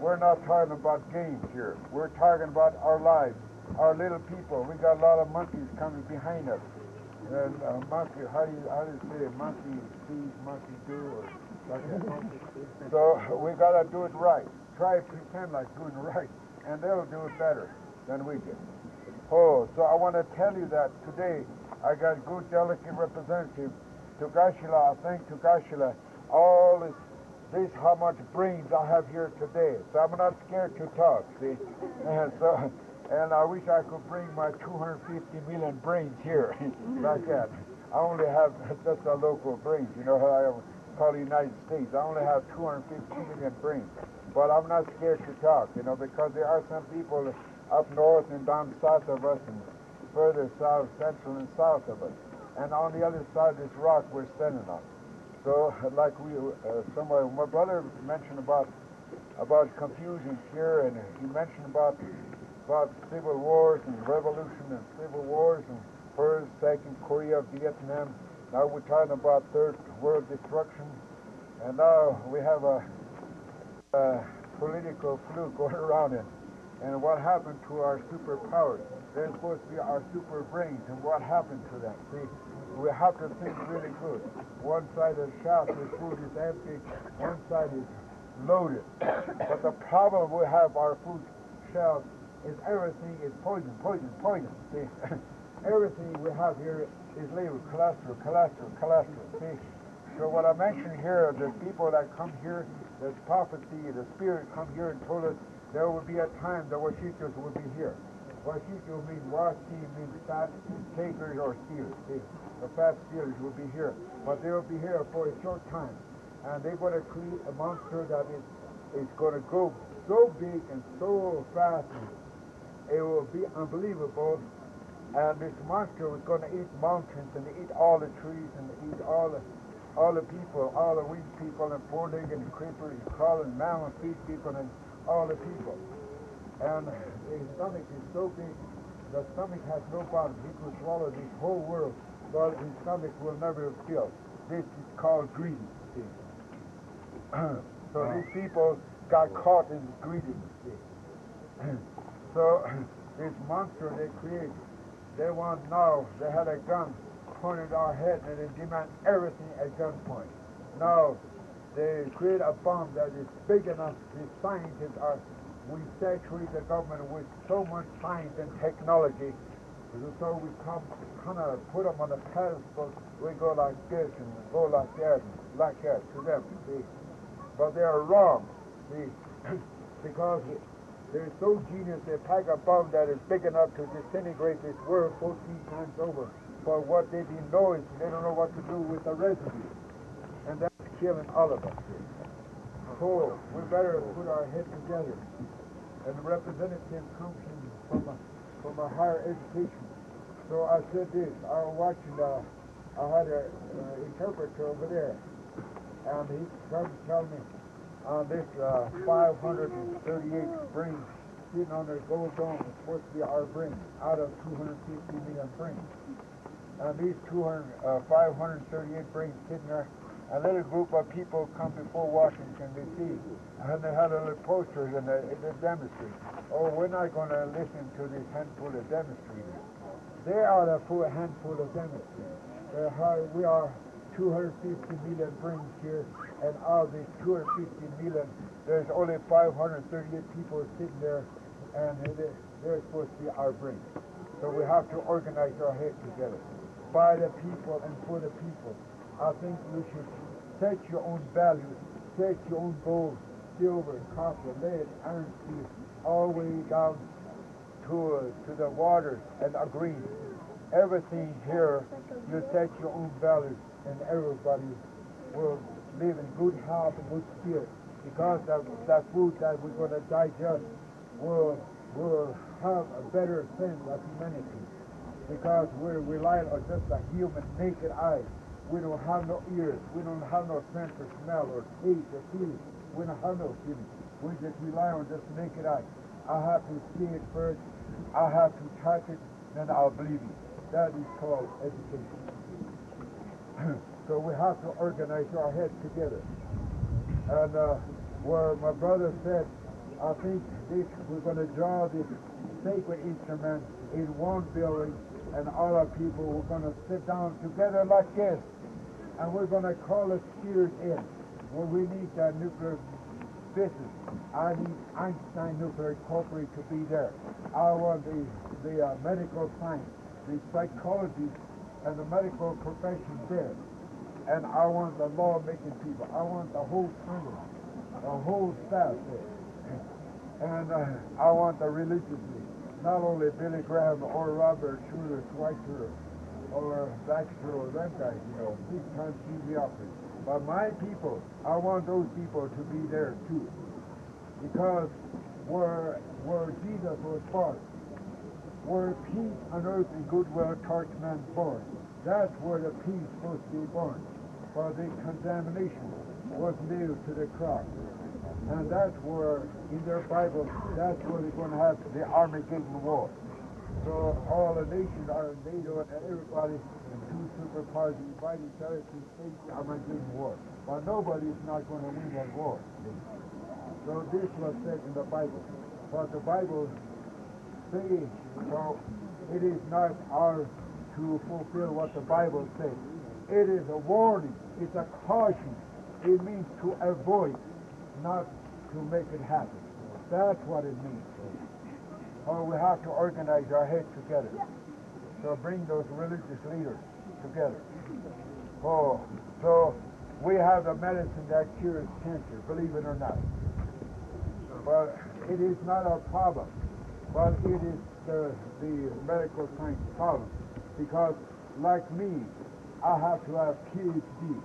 We're not talking about games here. We're talking about our lives, our little people. We got a lot of monkeys coming behind us. And monkey, how do you say it? Monkey sees, monkey do, or like that. So we got to do it right. Try to pretend like doing it right, and they'll do it better than we did. Oh, so I want to tell you that today I got good delegate representative Tugashila. I thank Tugashila. All this how much brains I have here today. So I'm not scared to talk, see? And I wish I could bring my 250 million brains here like that. I only have just a local brains, you know how I call the United States. I only have 250 million brains. But I'm not scared to talk, you know, because there are some people up north and down south of us and further south, central and south of us. And on the other side of this rock we're standing on. So, like my brother mentioned about confusion here, and he mentioned about civil wars and revolution and civil wars and first, second, Korea, Vietnam. Now we're talking about third world destruction, and now we have a political flu going around it. And what happened to our superpowers? They're supposed to be our super brains, and what happened to them? See, we have to think really good. One side of the shelf, the food is empty, one side is loaded. But the problem we have our food shelf is everything is poison. See, everything we have here is labeled cholesterol. See, so what I mentioned here, the people that come here, the prophecy, the spirit come here and told us there will be a time the Washitus will be here. Washitu means Washi means fat takers or stealers. See, the fat stealers will be here, but they will be here for a short time, and they're going to create a monster that is going to grow so big and so fast, it will be unbelievable. And this monster was going to eat mountains and eat all the trees and eat all the people, all the weak people and four-legged and creepers, crawling mammal feet people and all the people. And his stomach is so big, the stomach has no bottom. He could swallow this whole world, but his stomach will never fill. This is called greedy. See? So these people got caught in greediness. See? So this monster they created, they want now, they had a gun pointed at our head and they demand everything at gunpoint. Now they create a bomb that is big enough, the scientists are we saturate the government with so much science and technology, so we kind of put them on a pedestal. We go like this and go like that to them, see. But they are wrong, see, because they're so genius, they pack a bomb that is big enough to disintegrate this world 14 times over. But what they didn't know is they don't know what to do with the residue. And that's killing all of us here. So we better put our head together. And the representative comes from a higher education. So I said this, I was watching, I had an interpreter over there, and he tried to tell me this 538 brains sitting on their gold dome is supposed to be our brain, out of 250 million brains. And these 538 brains sitting there, a little group of people come before Washington, D.C., and they had a little posters and they demonstrate. Oh, we're not going to listen to this handful of demonstrators. They are a full handful of demonstrators. We are 250 million brains here, and out of these 250 million, there's only 538 people sitting there, and they're supposed to be our brains. So we have to organize our heads together, by the people and for the people. I think you should set your own values, set your own goals, silver, copper, lead, iron, steel, all the way down to the water and a green. Everything here, you set your own values, and everybody will live in good health and good spirit, because that food that we're going to digest will have a better sense of humanity, because we're relying on just a human naked eye. We don't have no ears, we don't have no sense of smell or taste or feeling. We don't have no feeling. We just rely on just naked eye. I have to see it first, I have to touch it, then I'll believe it. That is called education. So we have to organize our heads together. And where my brother said, I think we're going to draw this sacred instrument in one building, and all our people, we're going to sit down together like this, and we're going to call the spirits in. Well, we need that nuclear business. I need Einstein Nuclear Corporation to be there. I want the medical science, the psychology, and the medical profession there. And I want the law-making people. I want the whole Congress, the whole staff there. And I want the religious leaders. Not only Billy Graham or Robert Schuller, Schweitzer, or Baxter, or them guys, big-time TV operators. But my people, I want those people to be there too. Because where Jesus was born, where peace on earth and goodwill towards men born, that's where the peace is supposed to be born. For the contamination was nailed to the cross. And that's where, in their Bible, that's where they're going to have the Armageddon war. So all the nations are NATO and everybody, and two superpowers invite each other to face the Armageddon war. But nobody's not going to win that war. So this was said in the Bible. But the Bible says, so it is not ours to fulfill what the Bible says. It is a warning. It's a caution. It means to avoid, not to make it happen. That's what it means. Oh, we have to organize our heads together. So bring those religious leaders together. Oh, so we have the medicine that cures cancer, believe it or not. But it is not our problem. But it is the medical science problem. Because like me, I have to have PhD.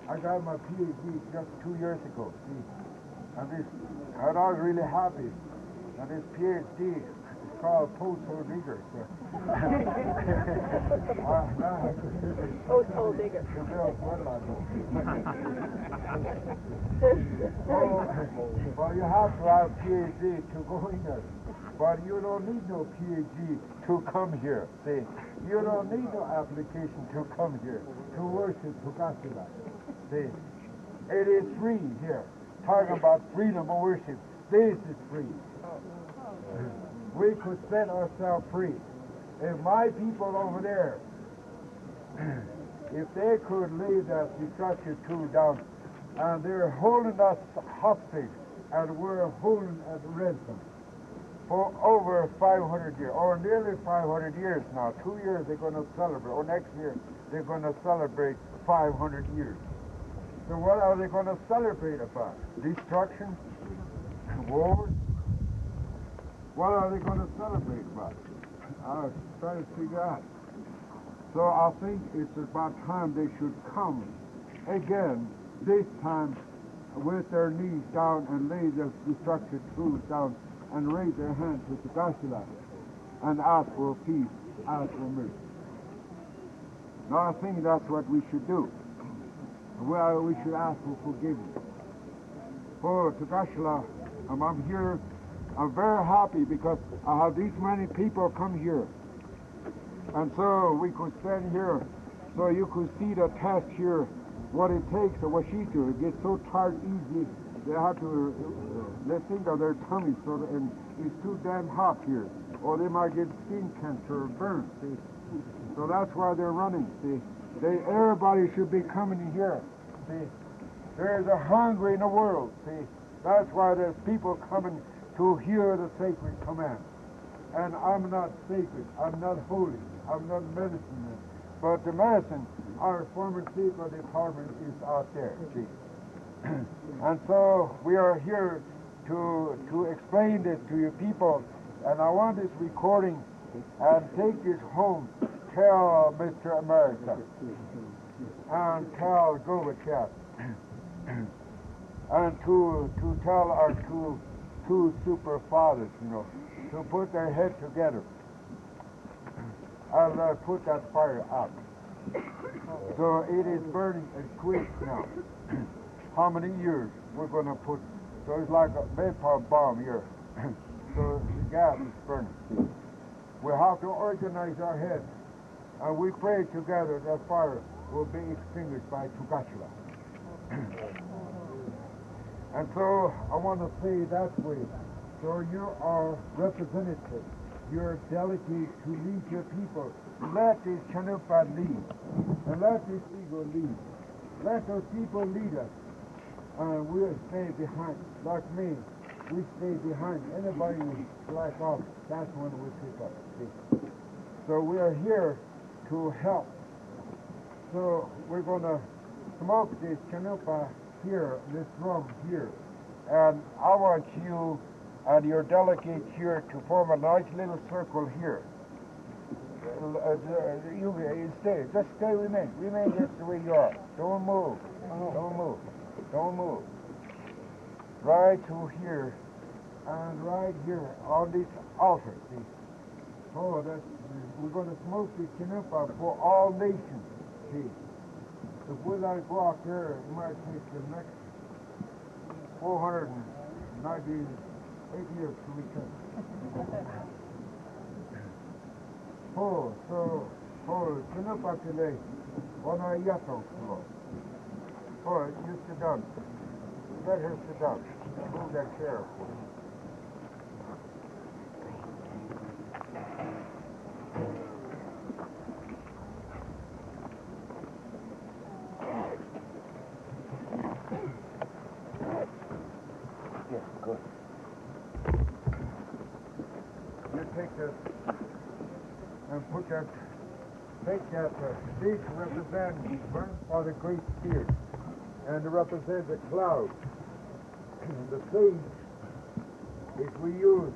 I got my PhD just 2 years ago, see. And I was really happy. And this PhD is called Posthole Digger. Posthole Digger. Well, you have to have PhD to go in there. But you don't need no PhD to come here, see. You don't need no application to come here to worship Pukasila, see. It is free here. Talking about freedom of worship. This is free. We could set ourselves free. If my people over there, if they could lay that destruction tool down, and they're holding us hostage and we're holding at ransom for over 500 years, or nearly 500 years now. 2 years they're going to celebrate, or next year they're going to celebrate 500 years. So what are they going to celebrate about? Destruction? Wars? What are they going to celebrate about? I was trying to figure out. So I think it's about time they should come again, this time with their knees down and lay their destructive tools down and raise their hand to the Gospel and ask for peace, ask for mercy. Now I think that's what we should do. Well, we should ask for forgiveness. For Tagashla, I'm here, I'm very happy because I have these many people come here. And so we could stand here so you could see the test here, what it takes or what she do. It gets so tired easy, they have to let think of their tummy, so that, and it's too damn hot here. Or they might get skin cancer or burn, see. So that's why they're running, see. Everybody should be coming here, see. There's a hunger in the world, see. That's why there's people coming to hear the sacred command. And I'm not sacred, I'm not holy, I'm not medicine man. But the medicine, our pharmaceutical department is out there, see. And so we are here to explain this to you people. And I want this recording and take this home, tell Mr. America, and tell Gorbachev, and to tell our two super fathers, you know, to put their head together. I'll put that fire out. So it is burning and quick now. How many years we're going to put? So it's like a napalm bomb here. So the gas is burning. We have to organize our heads, and we pray together that fire will be extinguished by Tugashla. And so I want to say that way. So you are representative. You're delegate to lead your people. Let this Chanupa lead, and let this ego lead. Let those people lead us, and we'll stay behind. Like me, we stay behind. Anybody like us, that's when we pick up. See? So we are here to help. So we're going to smoke this Chanupa here, this drum here, and I want you and your delegates here to form a nice little circle here. You stay, just stay, remain just the way you are. Don't move, don't move, don't move. Right to here, and right here on this altar, see. Oh, we're going to smoke the Chanupa for all nations, see. If we let it go out there, it might take the next 498 years to return. Chanupa today, ona yato slow. You sit down. Let her sit down. Move that chair for you. Yes, good. You take this and put that, take that, these represent burnt by the Great Spirit, and to represent the cloud. The sage is we use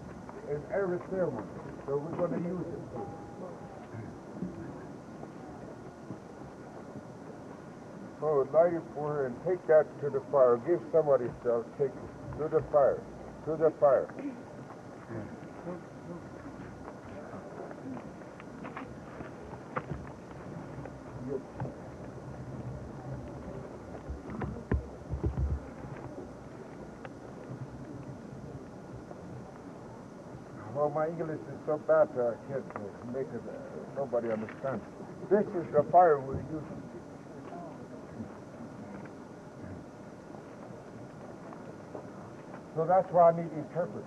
in every ceremony, so we're going to use it. So light it for her and take that to the fire. Give somebody else, take it to the fire, to the fire. Well, my English is so bad I can't make it, nobody understands. This is the fire we're using. So that's why I need interpreters.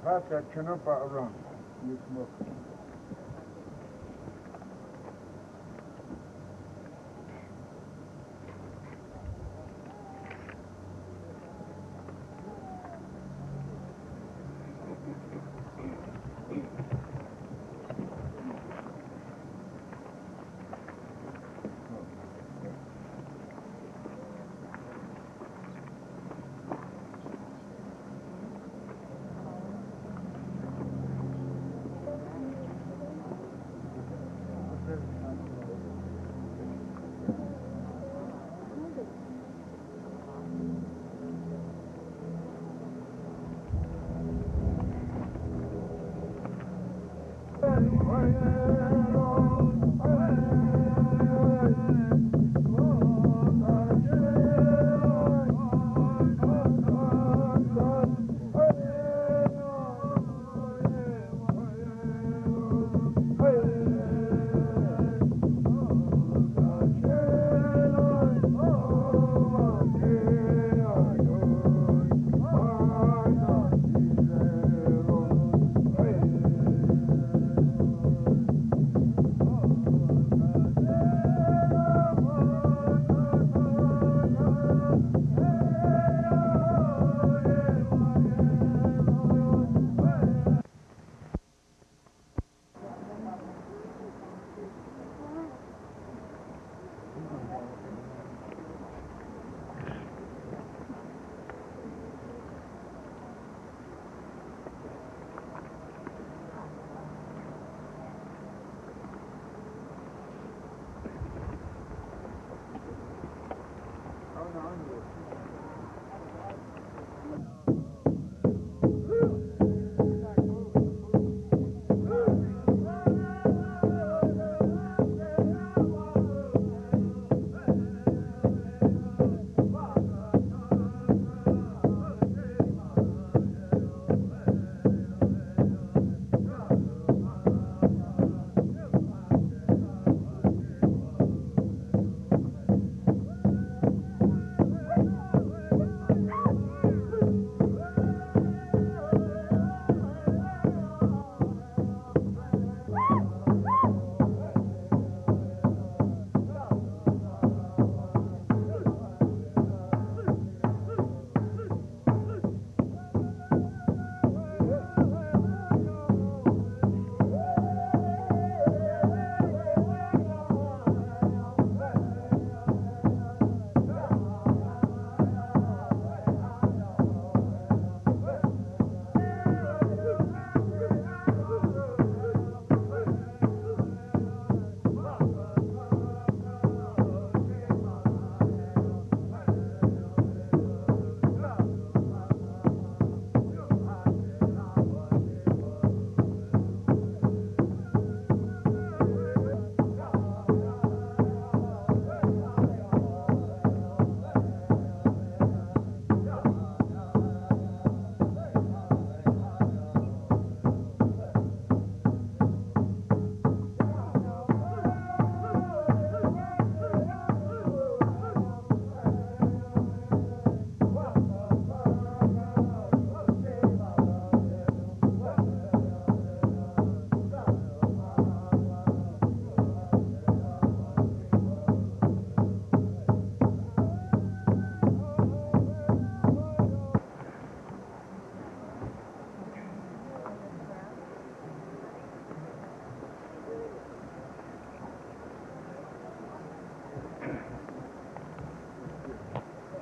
pass that chinampa around. You smoke.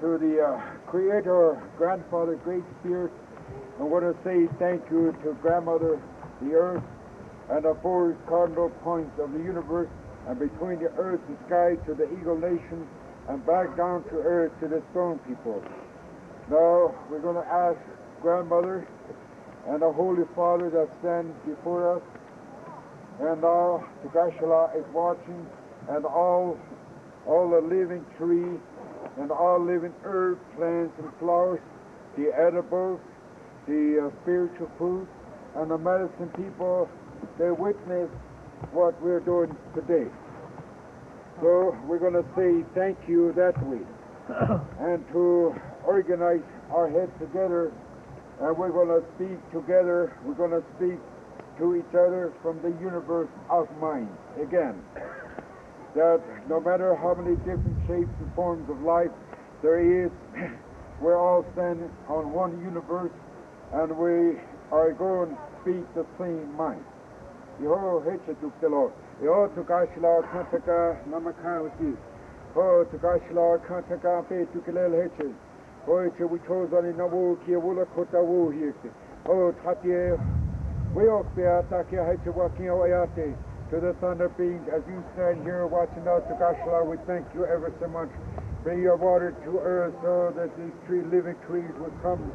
To the Creator, Grandfather, Great Spirit, I want to say thank you to Grandmother, the Earth, and the four cardinal points of the universe, and between the earth and sky to the Eagle Nation, and back down to earth to the Stone People. Now we're going to ask Grandmother and the Holy Father that stands before us, and now the Gashala is watching, and all the living trees, and all living herbs, plants, and flowers, the edibles, the spiritual food, and the medicine people, they witness what we're doing today. So we're going to say thank you that way. And to organize our heads together, and we're going to speak together. We're going to speak to each other from the universe of mind. Again, that no matter how many different shapes and forms of life there is, we're all standing on one universe, and we are going to speak the same mind. Yo, heche tuktelo. Yo, tukashla kantaka namakauti. Oh, tukashla kantaka pe tukelel heche. Oh, we chose on in Nabu Kiawula Kotawu here. Oh, Tatie, we all be Atakia heche walking awayate to the thunder being as you stand here watching out tukashla. We thank you ever so much. Bring your water to earth so that these living trees will come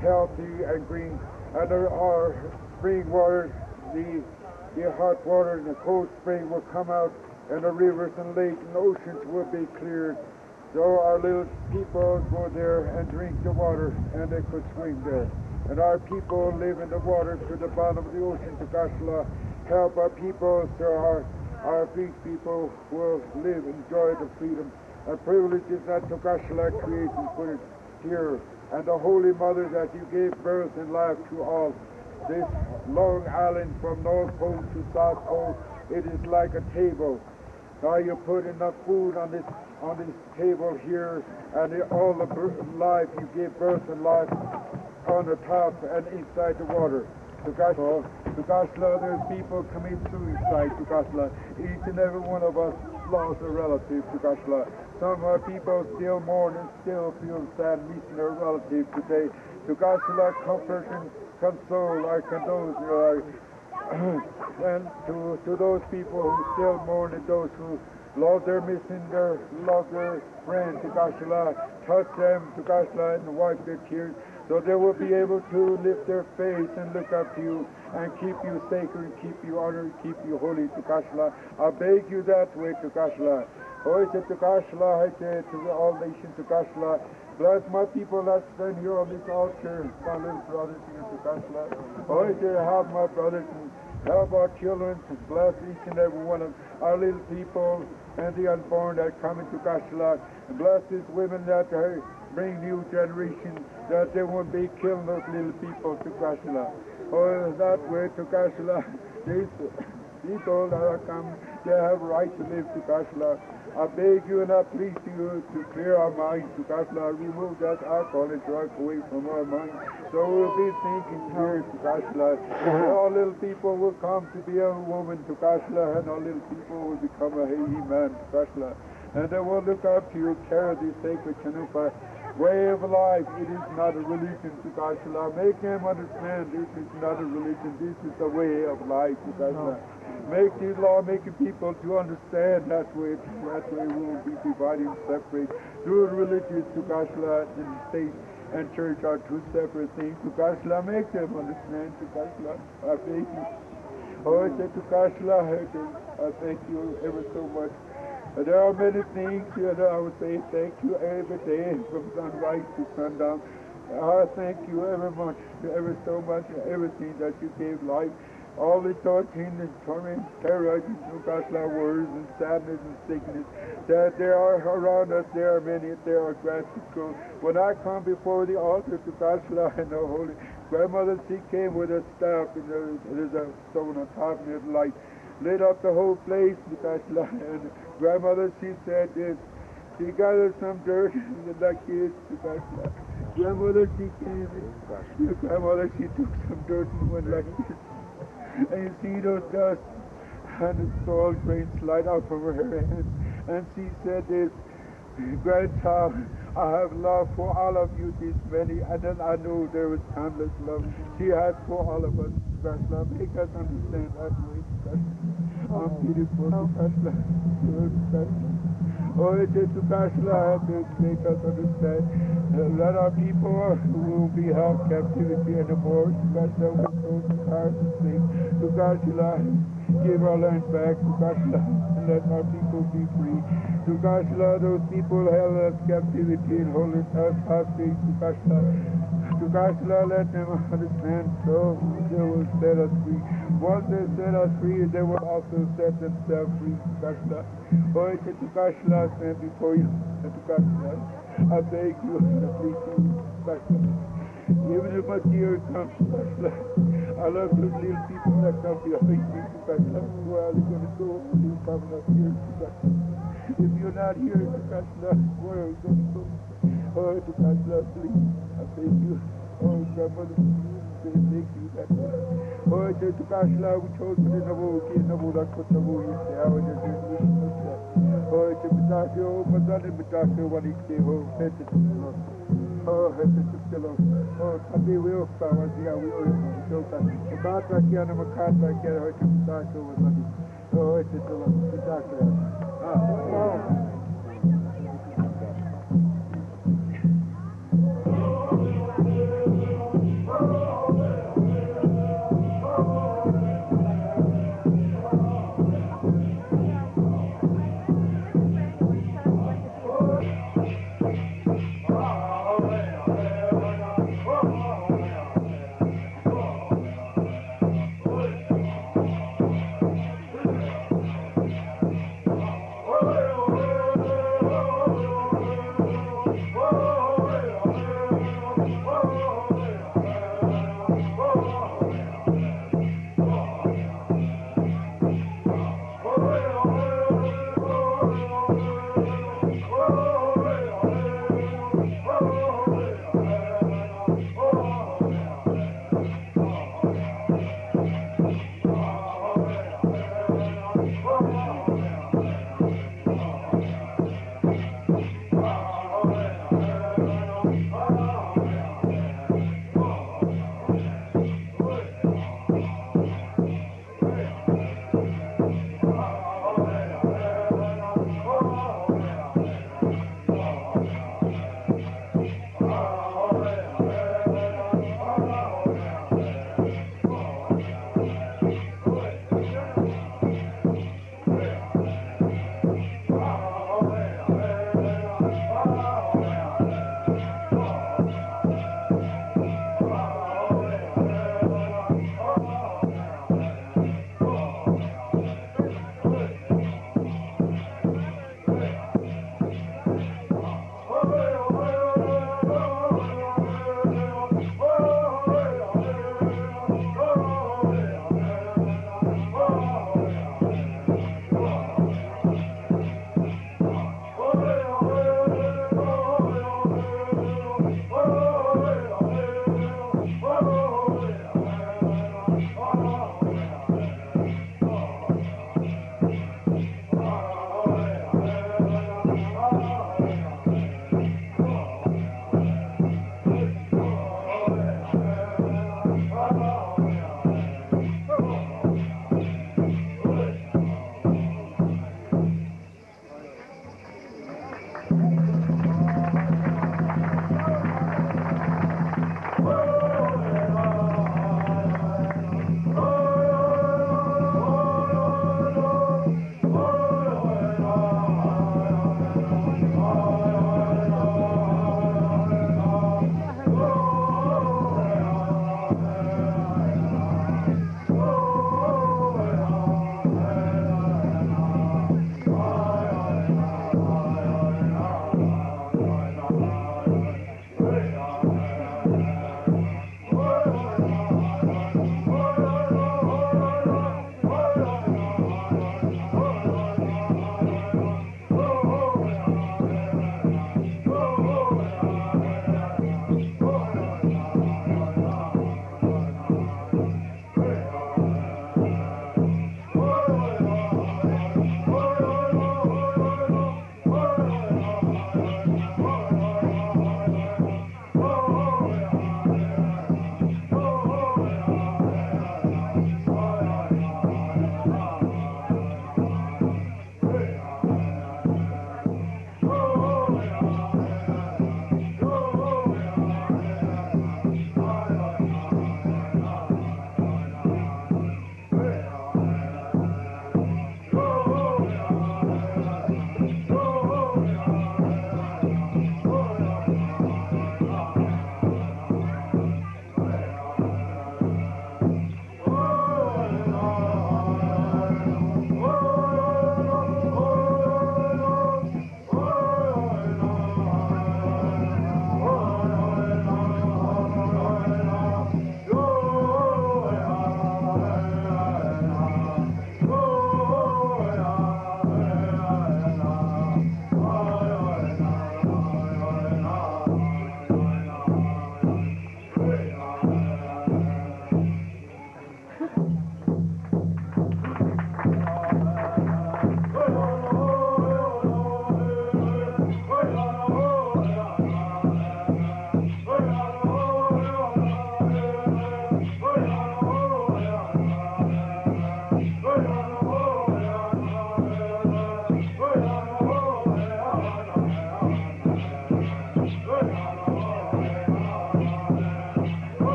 healthy and green, and our spring water, the hot water in the cold spring will come out, and the rivers and lakes and oceans will be cleared. So our little people go there and drink the water, and they could swim there. And our people live in the water to the bottom of the ocean to Gashla. Help our people so our free people will live, enjoy the freedom and privileges that Tokashla created and put it here, and the Holy Mother that you gave birth and life to all. This long island from North Pole to South Pole, it is like a table. Now you put enough food on this table here, and all the life you gave birth and life on the top and inside the water. Tukashla, there's people commit suicide, Tukashla. Each and every one of us lost a relative, Tukashla. Some of our people still mourn and still feel sad missing their relative today. Tukashla, comfort and console, I condole and to those people who still mourn and those who lost their friend, Tukashla, touch them, Tukashla, and wipe their tears, so they will be able to lift their face and look up to you and keep you sacred, keep you honored, keep you holy, Tukashla. I beg you that way, Tukashla. Oh, it's Tukashla, I say to all nations, Tukashla. Bless my people that stand here on this altar, my little brothers here, Tukashla. Oh, I say help my brothers and help our children, and bless each and every one of our little people and the unborn that come into Tukashla. And bless these women that bring new generation, that they won't be killing those little people, Tukashla. Oh, that way, Tukashla, these people that are coming, they have right to live, Tukashla. I beg you and I please you to clear our minds, Tukashla, remove that alcohol and drug away from our minds, so we'll be thinking clear, Tukashla. All little people will come to be a woman, Tukashla, and all little people will become a he-man, Tukashla. And they will look up to you, carry the sacred Chanupa way of life. It is not a religion, Tukashla. Make them understand this is not a religion, this is the way of life, Tukashla. Make these law-making people to understand that way we will be divided and separate. Two religions, Tukashla, and state and church are two separate things. Tukashla, make them understand, Tukashla. I thank you. Oh, I said, Tukashla, I thank you ever so much. There are many things that I would say thank you every day from sunrise to sundown. I thank you ever so much, everything that you gave life. All the torturing and torment, terror, Tukashla, worries and sadness and sickness that there are around us, there are many, there are gratitude. When I come before the altar, Tukashla, and the Holy Grandmother, she came with a staff, and there's a stone on top of it, light, lit up the whole place, Tukashla. And Grandmother, she said this, she gathered some dirt like this, Tukashla. Grandmother, she came, Grandmother, she took some dirt and went like this. And you see those dust and the soil grains slide out from her hands. And she said this, grandchild, I have love for all of you this many, and then I know there is timeless love she has for all of us. Tukashla, make us understand that way. I'm beautiful, Tukashla. Oh, it's Tukashla, make us understand. Let our people who will be held captivity anymore, Tukashla, will go to cars and sing. Tukashla, give our land back, Tukashla, and let our people be free. Tukashla, those people held us captivity and holding us hostage, Tukashla. Tukashla, let them understand, so they will set us free. Once they set us free, they will also set themselves free, Tukashla. Oh, it's Tukashla, stand before you, Tukashla. I beg you, please, Tukashla. Even if my tears come, I love those little people that come here. I think that's where they're going to go. They're coming up here. If you're not here, that's not where we're going to go. Oh, it's a please. I thank you. Oh, grandmother, thank you. Oh, it's a Tukashla, we chose to the Navoki, Navoda Kotavu, you say, I was just listening to that. Oh, it's a Mitake, oh, Mazani Mitake, what he came home, fed it to the oh, it's a pillow. Oh, Tabi will come, I see how we always show that. The Bata can and Makata can hurt to Mitake over money. Oh, it's a pillow, Mitake. Oh. Oh,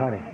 Connie.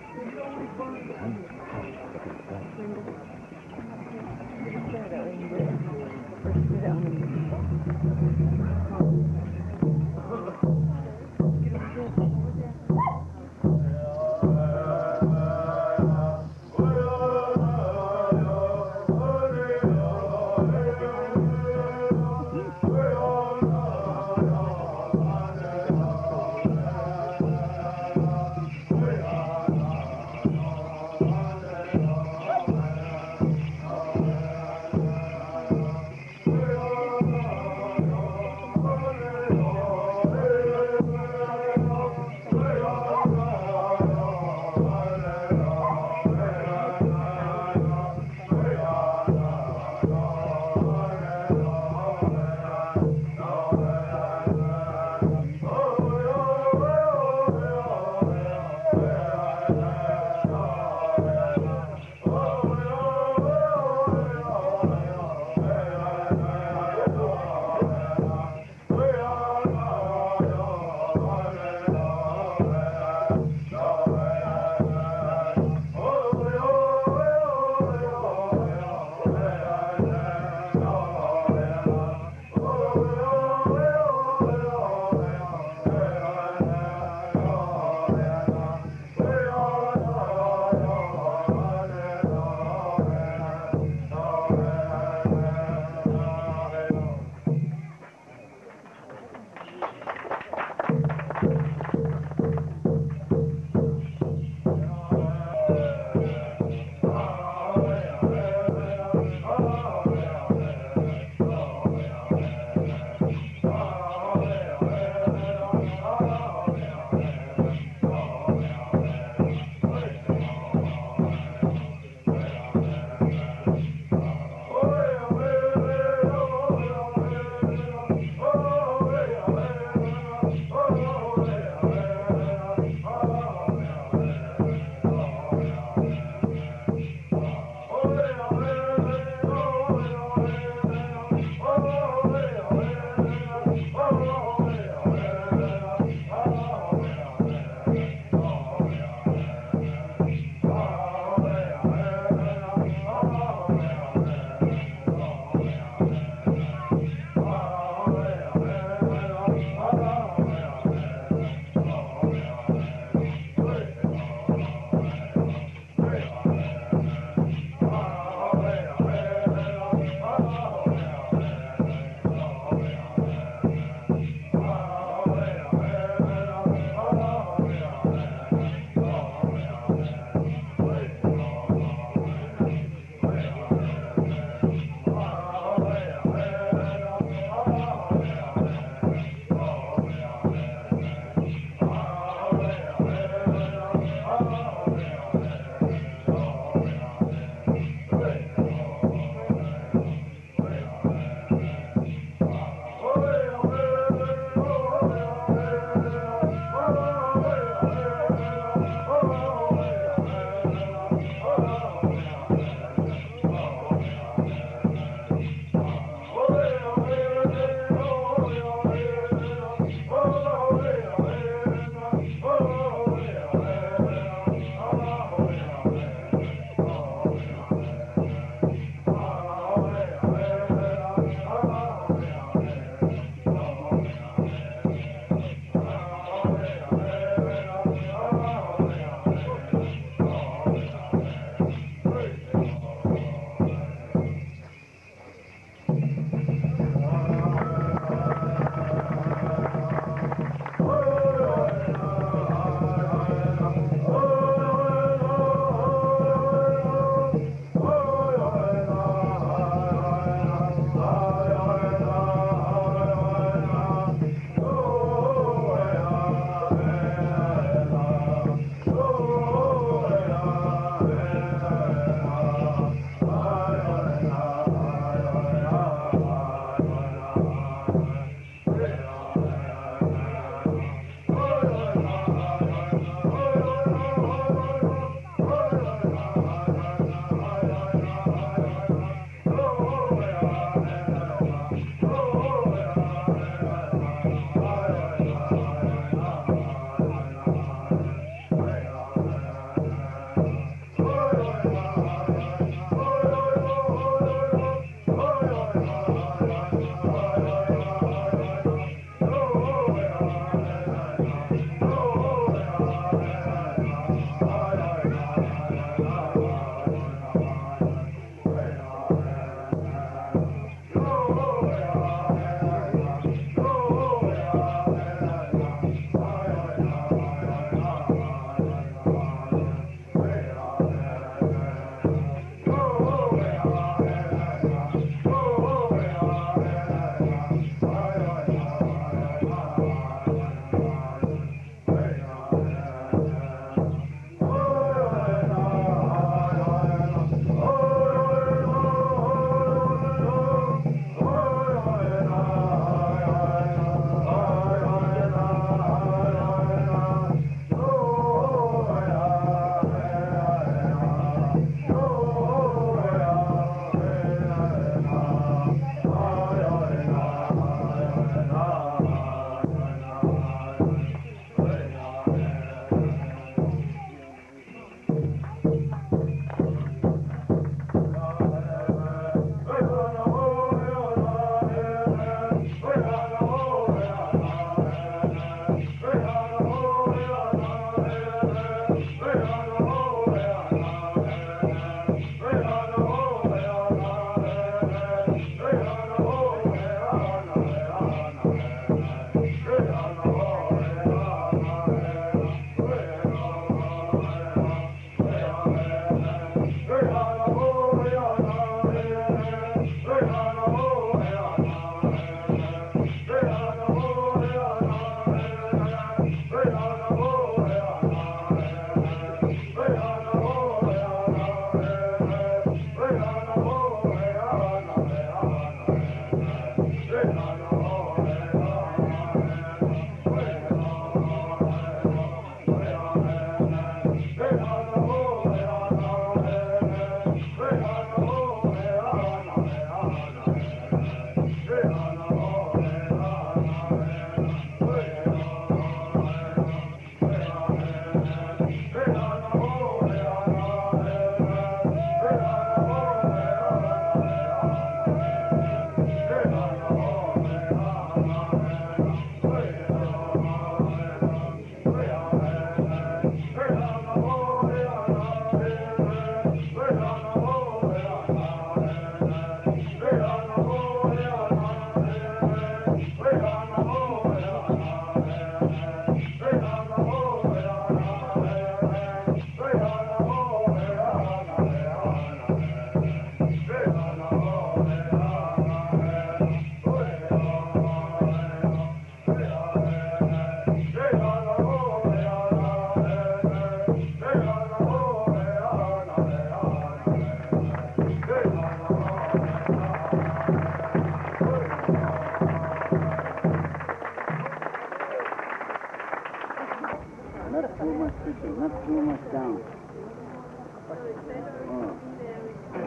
Not too much pitching, not too much down.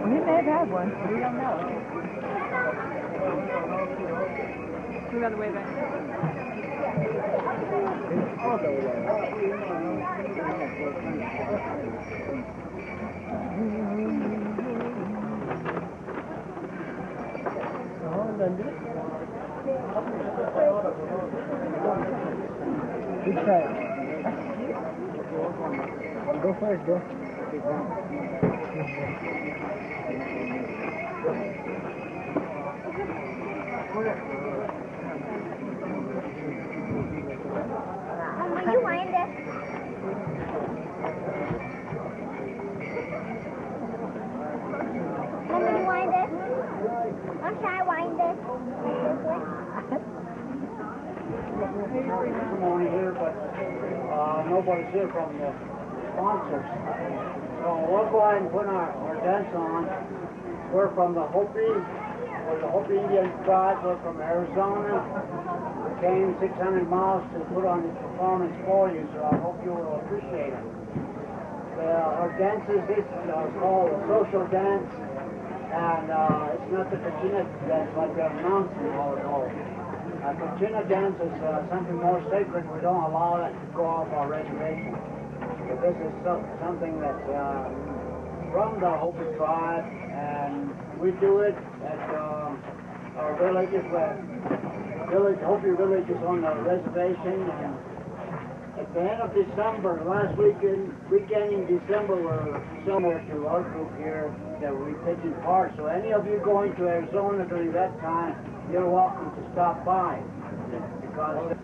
We may have had one. We don't know. Move out of the way back. Good try. Go first, go. Will you wind it? Mom, will you wind it? Mom, shall I wind it? I'm only here, but nobody's here from the sponsors. So we'll go ahead and put our dance on. We're from the Hopi, or the Hopi Indian tribe. We're from Arizona. We came 600 miles to put on this performance for you, so I hope you will appreciate it. Our dances, this is called a social dance, and it's not the Kachina dance like they're announcing all in all. Kachina dance is something more sacred. We don't allow that to go off our reservation. But this is something that's from the Hopi tribe, and we do it at our villages, Hopi villages on the reservation. And at the end of December, last weekend in December, we're similar to our group here that we taking part. So any of you going to Arizona during that time, you're welcome to stop by, because